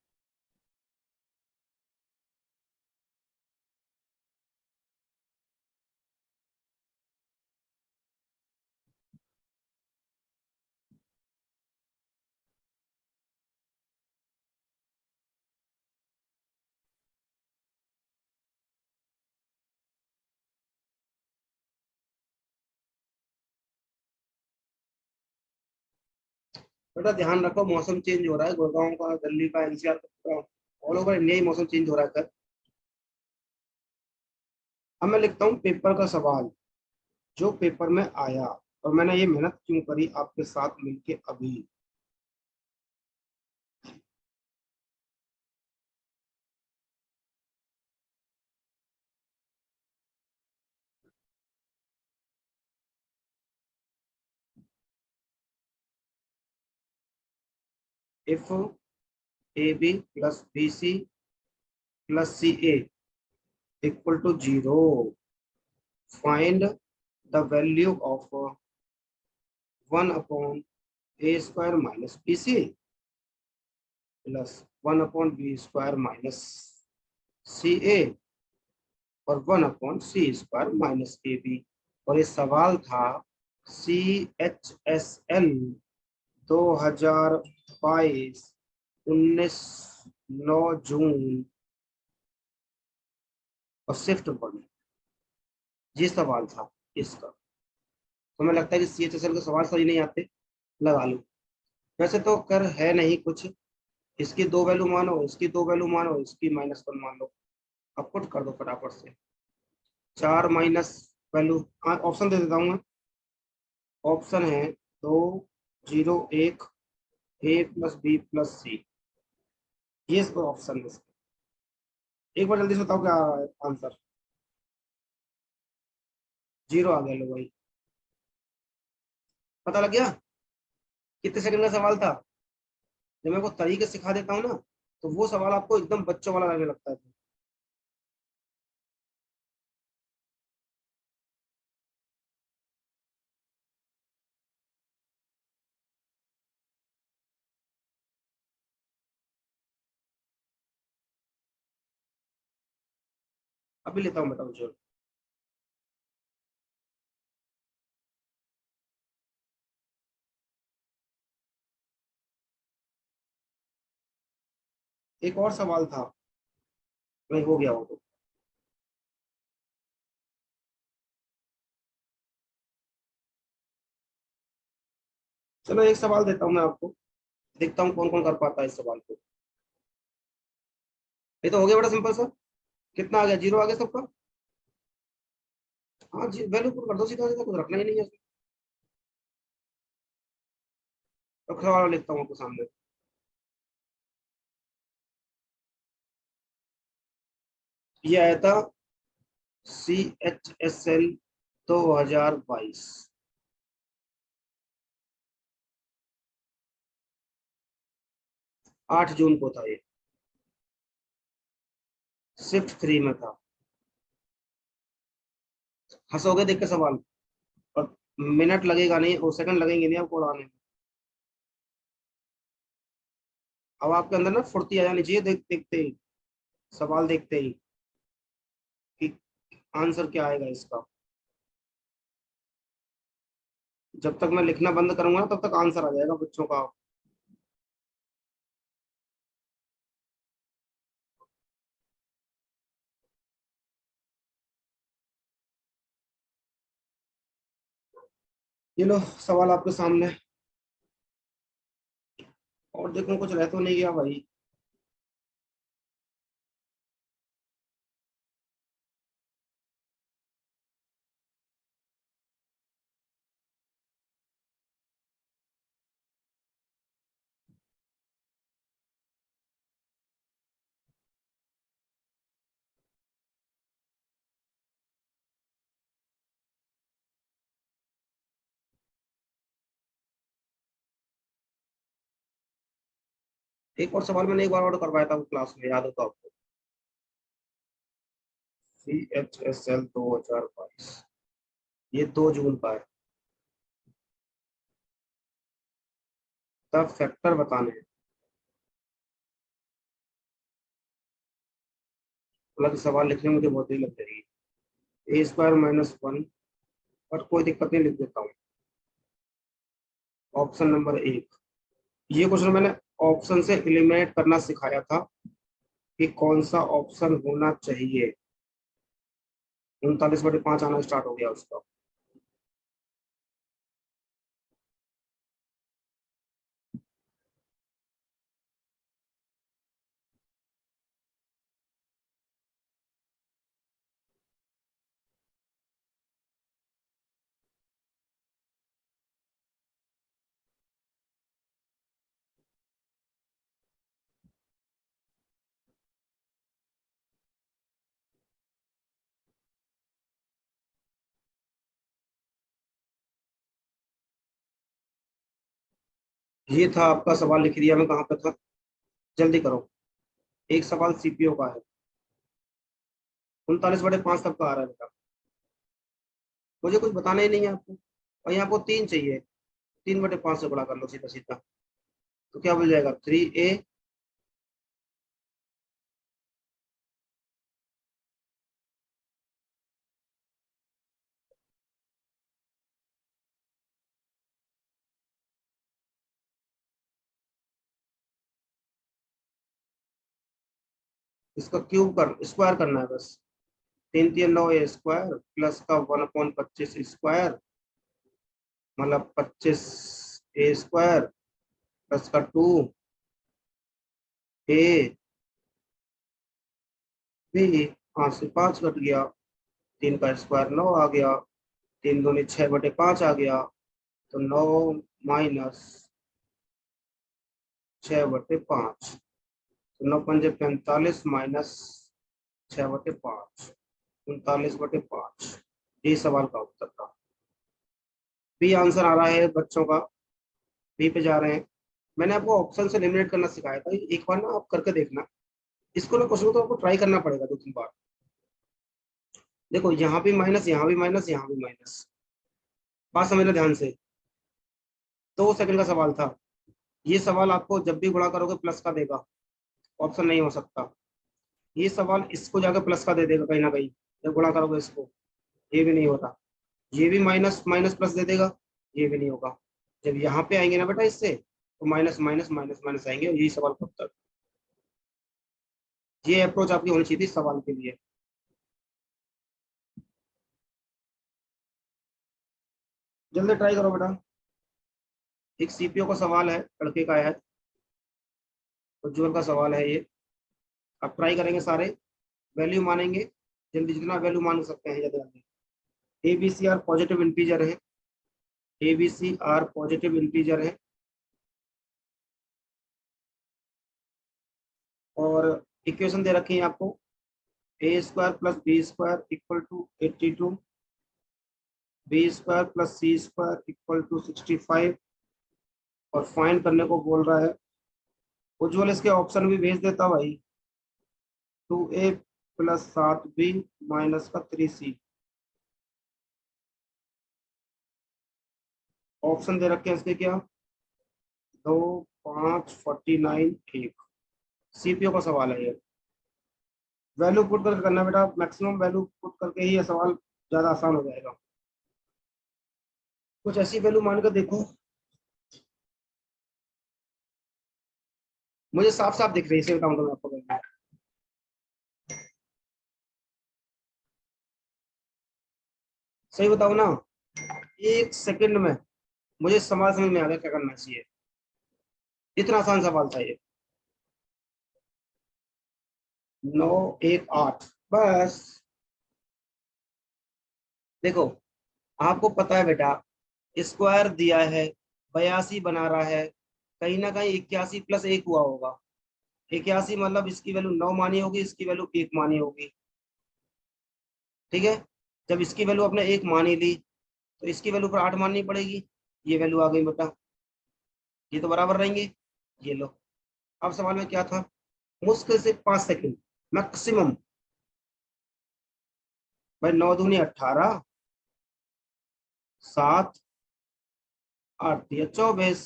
बेटा ध्यान रखो, मौसम चेंज हो रहा है, गुड़गांव का, दिल्ली का, एनसीआर का, ऑल ओवर इंडिया ही मौसम चेंज हो रहा है। अब मैं लिखता हूँ पेपर का सवाल जो पेपर में आया, और मैंने ये मेहनत क्यों करी आपके साथ मिलके अभी। If a b plus B c plus c a equal to 0, find the value of 1/a² minus b c plus 1/b² minus c a और 1/c² माइनस ए बी। और ये सवाल था CHSL 2022, 19/9 और शिफ्ट 1, ये सवाल था इसका। तो हमें लगता है कि CHSL के सवाल सही नहीं आते, लगा लो। वैसे तो कर है नहीं कुछ, इसकी 2 वैल्यू मानो, इसकी 2 वैल्यू मानो, इसकी -1 मान लो, अब पुट कर दो फटाफट से। 4 माइनस वैल्यू, ऑप्शन दे देता हूँ मैं। ऑप्शन है 2, 0, 1, ए प्लस बी प्लस सी, ये इसको ऑप्शन है। एक बार जल्दी से बताओ क्या आ रहा है आंसर। 0 आ गया, लो भाई, पता लग गया कितने सेकंड का सवाल था। जब मैं को तरीके सिखा देता हूँ ना, तो वो सवाल आपको एकदम बच्चों वाला लगने लगता है। अभी लेता हूँ बेटा जो। एक और सवाल था, नहीं हो गया वो तो। चलो एक सवाल देता हूँ मैं आपको, देखता हूँ कौन कौन कर पाता है इस सवाल को। ये तो हो गया बड़ा सिंपल सर। कितना आ गया, 0 आ गया सबका। हाँ जी, वैल्यू पुट कर दो सीधा सीधा, कुछ रखना ही नहीं है। तो सवाल लिखता हूँ आपको सामने। ये आया था CHSL 2022, 8 जून को था ये, शिफ्ट 3 में था। हंसोगे देख के सवाल, और मिनट लगेगा नहीं और सेकंड लगेंगे नहीं आपको उड़ाने में। अब आपके अंदर ना फुर्ती आ जानी चाहिए, देखते ही, सवाल देखते ही, कि आंसर क्या आएगा इसका। जब तक मैं लिखना बंद करूंगा ना, तब तक आंसर आ जाएगा बच्चों का। ये लो सवाल आपके सामने, और देखो कुछ रह तो नहीं गया भाई। एक और सवाल मैंने एक बार और करवाया था वो क्लास में, याद होगा आपको। CHSL 2022, ये 2 जून का है। तब फैक्टर बताने हैं, हालांकि सवाल लिखने में मुझे बहुत देर लग जाएगी। A² - 1, बट कोई दिक्कत नहीं, लिख देता हूँ। ऑप्शन नंबर 1, ये क्वेश्चन मैंने ऑप्शन से एलिमिनेट करना सिखाया था कि कौन सा ऑप्शन होना चाहिए। 39/5 आना स्टार्ट हो गया उसका। ये था आपका सवाल, लिख दिया मैं, कहाँ पे था, जल्दी करो। एक सवाल सीपीओ का है, 39/5 तक का आ रहा है बेटा। मुझे कुछ बताना ही नहीं है आपको, और यहाँ आपको 3 चाहिए, 3/5 से गुणा कर लो सीधा सीधा, तो क्या मिल जाएगा, 3A। इसका क्यूब कर, स्क्वायर करना है बस। 3×3 = 9A² प्लस का 1/25 मतलब 25A² प्लस का 2A भी। 5 से 5 कट गया, 3 का स्क्वायर 9 आ गया, 3 दूनी 6/5 आ गया, तो 9 माइनस 6/5, तो 9×5 = 45 माइनस 6/5, 39/5। ये सवाल का उत्तर था। बी आंसर आ रहा है बच्चों का, बी पे जा रहे हैं। मैंने आपको ऑप्शन से एलिमिनेट करना सिखाया था, एक बार ना आप करके देखना इसको ना, क्वेश्चन को तो आपको ट्राई करना पड़ेगा 2-3 बार। देखो यहाँ भी माइनस, यहाँ भी माइनस, यहाँ भी माइनस, बात समझना ध्यान से। 2 सेकंड का सवाल था। ये सवाल आपको जब भी गुणा करोगे प्लस का देगा, ऑप्शन नहीं हो सकता। ये सवाल इसको जाकर प्लस का दे देगा कहीं ना कहीं, जब गुणा करोगे इसको, ये भी नहीं होता। ये भी माइनस माइनस प्लस दे देगा, ये भी नहीं होगा। जब यहाँ पे आएंगे ना बेटा इससे, तो माइनस माइनस माइनस माइनस आएंगे, और यही सवाल का उत्तर। ये अप्रोच आपकी होनी चाहिए थी सवाल के लिए। जल्दी ट्राई करो बेटा। एक सीपीओ का सवाल है, लड़के का है, उज्जवल का सवाल है ये। अब ट्राई करेंगे सारे, वैल्यू मानेंगे, जल्दी जितना वैल्यू मान सकते हैं जल्दी जल्दी। ABC आर पॉजिटिव इंटीजर है, ABC आर पॉजिटिव इंटीजर है, और इक्वेशन दे रखी है आपको, A² + B² = 82, B² + C² = 65, और फाइंड करने को बोल रहा है। उज्जवल इसके ऑप्शन भी भेज देता भाई, 2A + 7B - 3C। ऑप्शन दे रखे हैं इसके क्या, 2, 5, 49, 1। सीपीओ का सवाल है ये। वैल्यू पुट करके करना बेटा, मैक्सिमम वैल्यू पुट करके ही ये सवाल ज्यादा आसान हो जाएगा। कुछ ऐसी वैल्यू मान कर देखो, मुझे साफ साफ दिख रही है, इसे बताऊं तो मैं आपको value। सही बताऊं ना, 1 सेकंड में मुझे सवाल समझ में आ गया क्या करना चाहिए, इतना आसान सवाल था ये। 9, 1, 8, बस। देखो आपको पता है बेटा, स्क्वायर दिया है, 82 बना रहा है, कहीं ना कहीं 81 + 1 हुआ होगा। 81 मतलब इसकी वैल्यू 9 मानी होगी, इसकी वैल्यू 1 मानी होगी, ठीक है। जब इसकी वैल्यू आपने 1 मानी ली, तो इसकी वैल्यू पर 8 माननी पड़ेगी, ये वैल्यू आ गई बेटा, ये तो बराबर रहेंगे। ये लो, अब सवाल में क्या था, मुश्किल से 5 सेकंड मैक्सिमम। भाई 9 दूनी 18, 7, 8 या 24,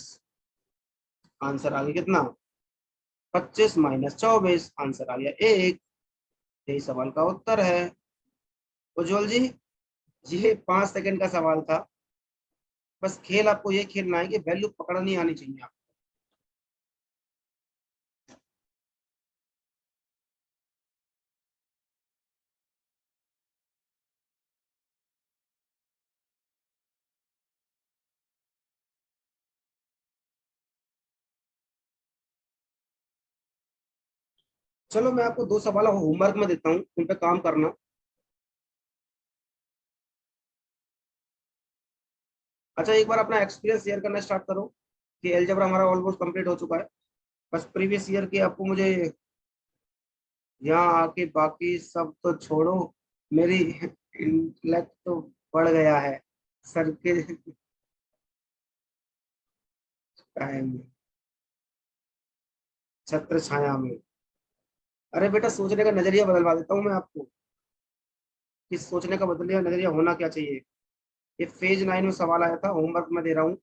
आंसर आ गया कितना, 25 - 24, आंसर आ गया 1। यही सवाल का उत्तर है। उज्जवल जी, ये 5 सेकंड का सवाल था। बस खेल आपको ये खेलना है कि वैल्यू पकड़नी आनी चाहिए आपको। चलो मैं आपको 2 सवाल होमवर्क में देता हूँ, उन पे काम करना। अच्छा, एक बार अपना एक्सपीरियंस शेयर करना स्टार्ट करो कि एलजेब्रा हमारा ऑलमोस्ट कंप्लीट हो चुका है। बस प्रीवियस ईयर की आपको मुझे यहाँ आके बाकी सब तो छोड़ो, मेरी इंटेलेक्ट तो बढ़ गया है सर के टाइम में, छत्र छाया में। अरे बेटा, सोचने का नजरिया बदलवा देता हूँ मैं आपको कि सोचने का बदलिया नजरिया होना क्या चाहिए। ये फेज 9 में सवाल आया था, होमवर्क में दे रहा हूँ,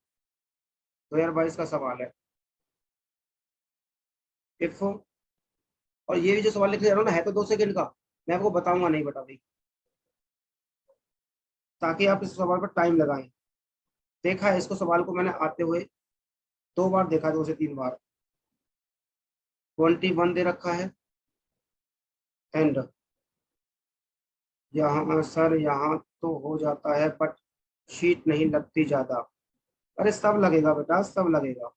2022 का सवाल है। इफ, और ये भी जो सवाल लिख ले रहा हूँ ना, है तो 2 सेकंड का, मैं आपको बताऊंगा नहीं बता भाई, ताकि आप इस सवाल पर टाइम लगाएं। देखा है इसको, सवाल को मैंने आते हुए 2 बार देखा, 2 से 3 बार। 21 दे रखा है, एंड यहाँ सर यहाँ तो हो जाता है बट शीट नहीं लगती ज्यादा। अरे सब लगेगा बेटा, सब लगेगा।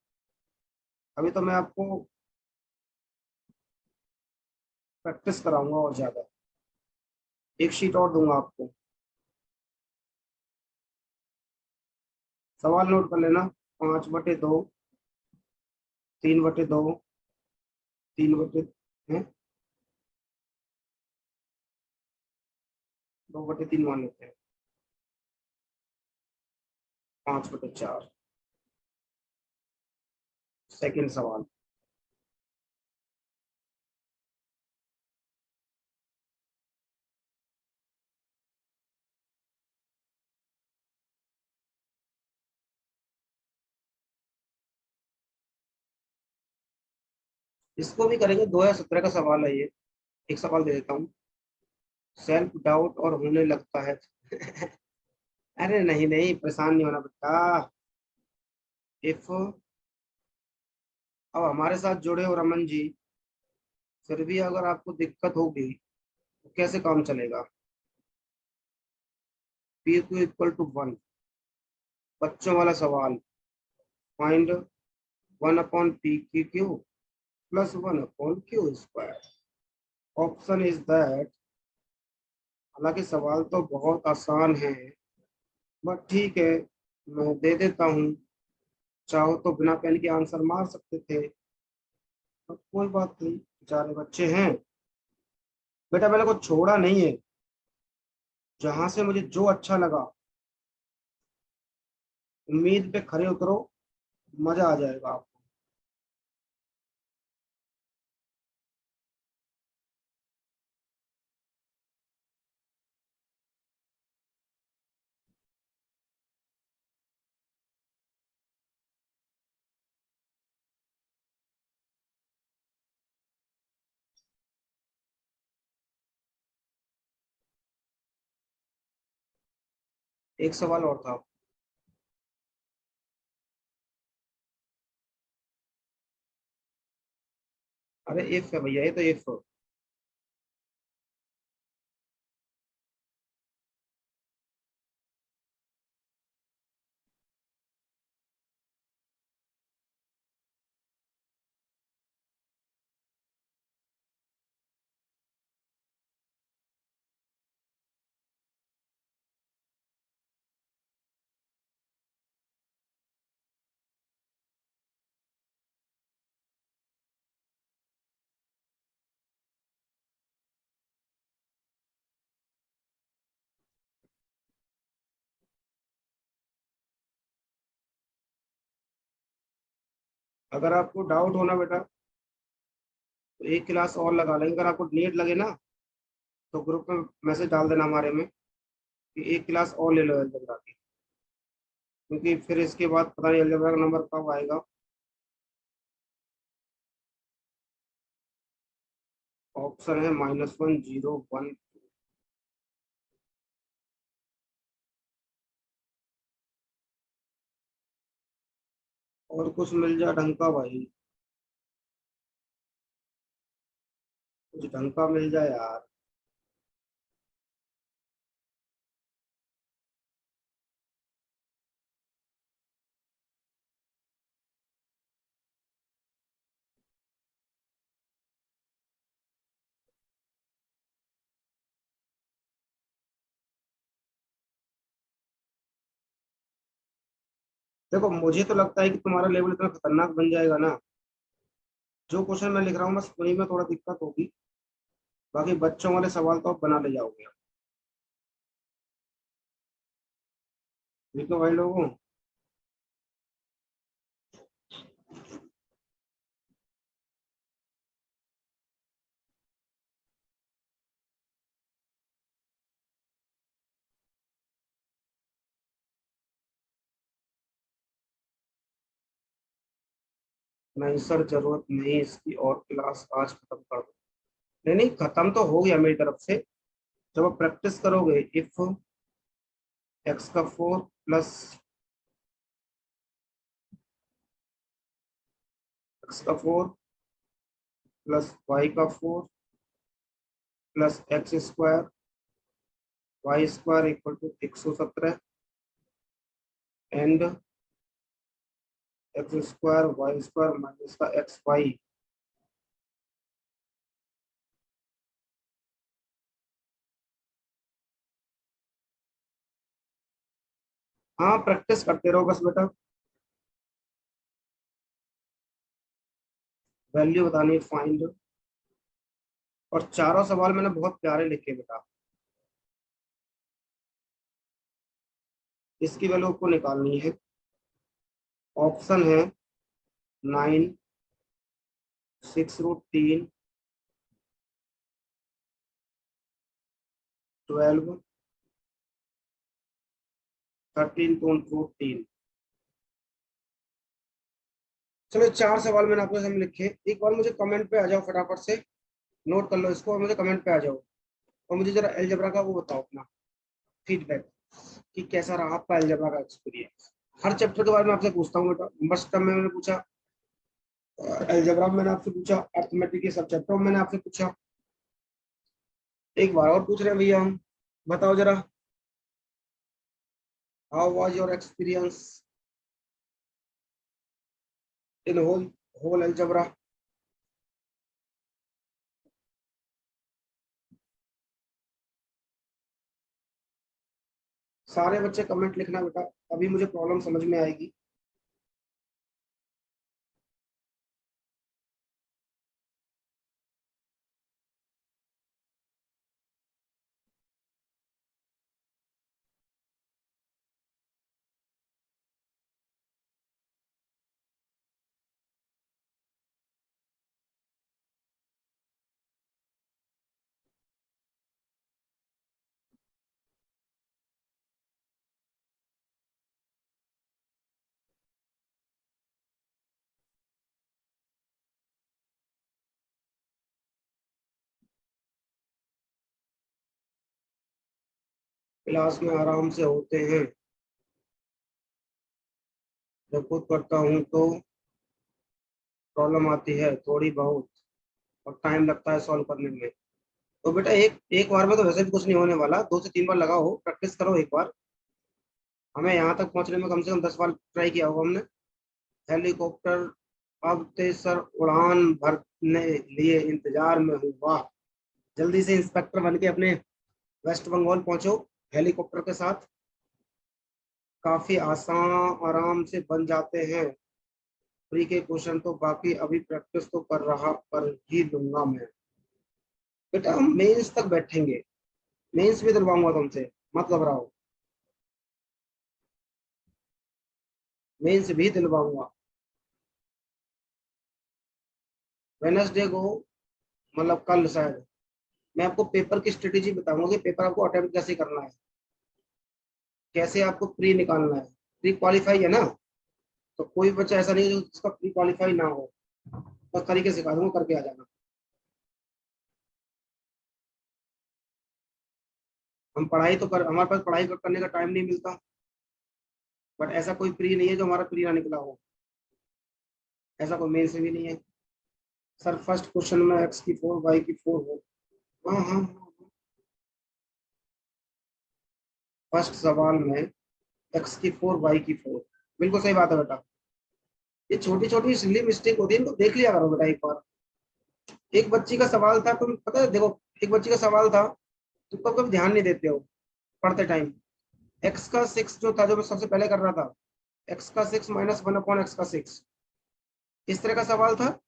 अभी तो मैं आपको प्रैक्टिस कराऊंगा और ज्यादा। एक शीट और दूंगा आपको। सवाल नोट कर लेना, 5/2, 3/2, 3/, 2/3 मान लेते हैं, 5/4। सेकेंड सवाल, इसको भी करेंगे, 2017 का सवाल है ये। एक सवाल दे देता हूँ, सेल्फ डाउट और होने लगता है अरे नहीं नहीं, परेशान नहीं होना बेटा। इफ, अब हमारे साथ जुड़े हो रमन जी, फिर भी अगर आपको दिक्कत होगी तो कैसे काम चलेगा। P = 1, बच्चों वाला सवाल। Find 1/P Q plus 1/Q²। Option is that, हालांकि सवाल तो बहुत आसान है, बट ठीक है, मैं दे देता हूँ। चाहो तो बिना पेन के आंसर मार सकते थे, पर कोई बात नहीं, बेचारे बच्चे हैं। बेटा मैंने कुछ छोड़ा नहीं है, जहां से मुझे जो अच्छा लगा, उम्मीद पे खरे उतरो, मजा आ जाएगा आपको। एक सवाल और था। अरे इफ है भैया, ये तो इफ। अगर आपको डाउट हो ना बेटा, तो एक क्लास और लगा लेंगे। अगर आपको नीड लगे ना तो ग्रुप में मैसेज डाल देना हमारे में कि एक क्लास और ले लो अलजेब्रा की, क्योंकि फिर इसके बाद पता नहीं अलजेब्रा का नंबर कब आएगा। ऑप्शन है -1 0 1। और कुछ मिल जाए ढंग का भाई, कुछ ढंग का मिल जाए यार। देखो मुझे तो लगता है कि तुम्हारा लेवल इतना खतरनाक बन जाएगा ना, जो क्वेश्चन मैं लिख रहा हूँ बस उन्हीं में थोड़ा दिक्कत होगी, बाकी बच्चों वाले सवाल तो आप बना ले जाओगे। ठीक है भाई लोगों। नहीं सर जरूरत नहीं इसकी, और क्लास आज खत्म कर दो। नहीं नहीं, खत्म तो हो गया मेरी तरफ से। जब आप प्रैक्टिस करोगे, इफ x का 4 प्लस x का 4 प्लस y का 4 plus x² y² equal to 117 and x² minus का xy। हाँ प्रैक्टिस करते रहो बस बेटा, वैल्यू बतानी है फाइंड। और चारों सवाल मैंने बहुत प्यारे लिखे बेटा, इसकी वैल्यू आपको निकालनी है। ऑप्शन है 9, 6√3, 12, 13.14। चलो चार सवाल मैंने आपके सामने लिखे, एक बार मुझे कमेंट पे आ जाओ फटाफट से, नोट कर लो इसको और मुझे कमेंट पे आ जाओ। और मुझे जरा अलजेब्रा का वो बताओ अपना फीडबैक, कि कैसा रहा आपका अलजेब्रा का एक्सपीरियंस। हर चैप्टर के बारे में आपसे पूछता हूँ बेटा, फर्स्ट टर्म में मैंने पूछा, अलजेब्रा में मैंने आपसे पूछा, अर्थमेटिक के सब चैप्टर में मैंने आपसे पूछा, एक बार और पूछ रहे हैं भैया हम। बताओ जरा, how was your experience in whole whole algebra. सारे बच्चे कमेंट लिखना बेटा, तभी मुझे प्रॉब्लम समझ में आएगी। क्लास में आराम से होते हैं, जब खुद करता हूँ तो प्रॉब्लम आती है थोड़ी बहुत, और टाइम लगता है सॉल्व करने में। तो बेटा एक एक बार में तो वैसे भी कुछ नहीं होने वाला, 2 से 3 बार लगाओ, प्रैक्टिस करो एक बार। हमें यहाँ तक पहुंचने में कम से कम 10 बार ट्राई किया होगा हमने। हेलीकॉप्टर अब सर उड़ान भरने लिए इंतजार में हूँ, वाह। जल्दी से इंस्पेक्टर बन के अपने वेस्ट बंगाल पहुंचो हेलीकॉप्टर के साथ। काफी आसान आराम से बन जाते हैं प्री के क्वेश्चन तो, बाकी अभी प्रैक्टिस तो कर ही लूंगा मैं। बेटा हम मेंस तक बैठेंगे, मेंस भी दिलवाऊंगा तुमसे, मत घबराओ, मेंस भी दिलवाऊंगा। वेनसडे को मतलब कल शायद मैं आपको पेपर की स्ट्रेटेजी बताऊंगा कि पेपर आपको अटेम्प्ट कैसे करना है, कैसे आपको प्री निकालना है। प्री क्वालिफाई है ना, तो कोई बच्चा ऐसा नहीं है जो जिसका प्री क्वालिफाई ना हो, बस तरीके सिखा दूंगा, करके आ जाना। हम पढ़ाई तो कर, हमारे पास पढ़ाई करने का टाइम नहीं मिलता, बट ऐसा कोई प्री नहीं है जो हमारा प्री ना निकला हो, ऐसा कोई मेन से भी नहीं है। सर फर्स्ट क्वेश्चन में एक्स की 4 वाई की 4 हो। हाँ हाँ हाँ। फर्स्ट सवाल में एक्स की 4 वाई की 4, बिल्कुल सही बात है बेटा। ये छोटी छोटी सिली मिस्टेक होती है, इनको देख लिया करो बेटा एक बार। एक बच्ची का सवाल था, तुम पता है, देखो एक बच्ची का सवाल था, तुम कभी ध्यान नहीं देते हो पढ़ते टाइम। एक्स का 6 जो था, जो मैं सबसे पहले कर रहा था, एक्स का 6 माइनस 1 अपॉन एक्स का 6, इस तरह का सवाल था,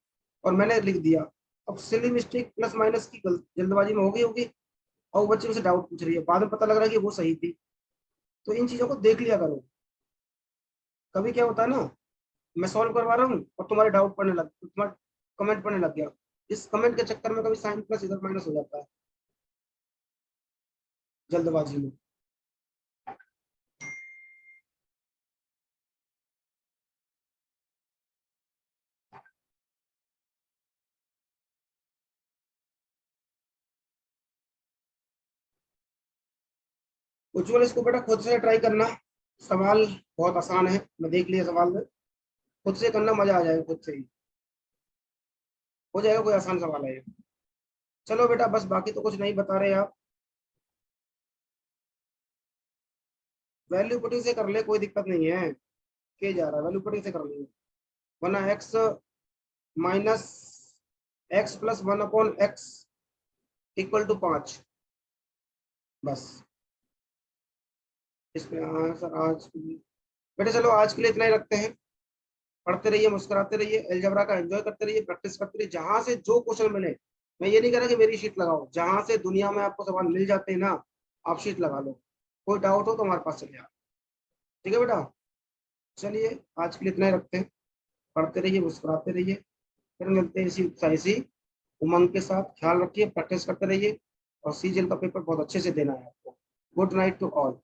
और मैंने लिख दिया। अब सिली मिस्टेक प्लस माइनस की जल्दबाजी में हो गई होगी, और वो बच्चे मुझसे डाउट पूछ रही है, बाद में पता लग रहा है कि वो सही थी। तो इन चीजों को देख लिया करो। कभी क्या होता है ना, मैं सॉल्व करवा रहा हूँ और तुम्हारे डाउट पढ़ने लग, तुम्हारा कमेंट पढ़ने लग गया, इस कमेंट के चक्कर में कभी साइन प्लस इधर माइनस हो जाता है जल्दबाजी में। उज्जवल इसको बेटा खुद से ट्राई करना, सवाल बहुत आसान है, मैं देख लिया सवाल में, खुद से करना, मजा आ जाएगा, खुद से ही हो जाएगा, कोई आसान सवाल है ये। चलो बेटा बस, बाकी तो कुछ नहीं बता रहे आप। वैल्यू पुटिंग से कर ले, कोई दिक्कत नहीं है, के जा रहा है, वैल्यू पुटिंग से कर लेंगे। वरना X minus X plus 1 upon X equal to 5, बस। इसमें हाँ सर, आज बेटा चलो आज के लिए इतना ही रखते हैं। पढ़ते रहिए, मुस्कुराते रहिए, अलजबरा का एंजॉय करते रहिए, प्रैक्टिस करते रहिए, जहां से जो क्वेश्चन मिले। मैं ये नहीं कह रहा कि मेरी शीट लगाओ, जहां से दुनिया में आपको सवाल मिल जाते हैं ना, आप शीट लगा लो। कोई डाउट हो तो हमारे पास चले आओ, ठीक है बेटा। चलिए आज के लिए इतना ही रखते हैं। पढ़ते रहिए, मुस्कुराते रहिए, फिर मिलते हैं इसी उत्साह, इसी उमंग के साथ। ख्याल रखिए, प्रैक्टिस करते रहिए, और सीजन का पेपर बहुत अच्छे से देना है आपको। Good night to all.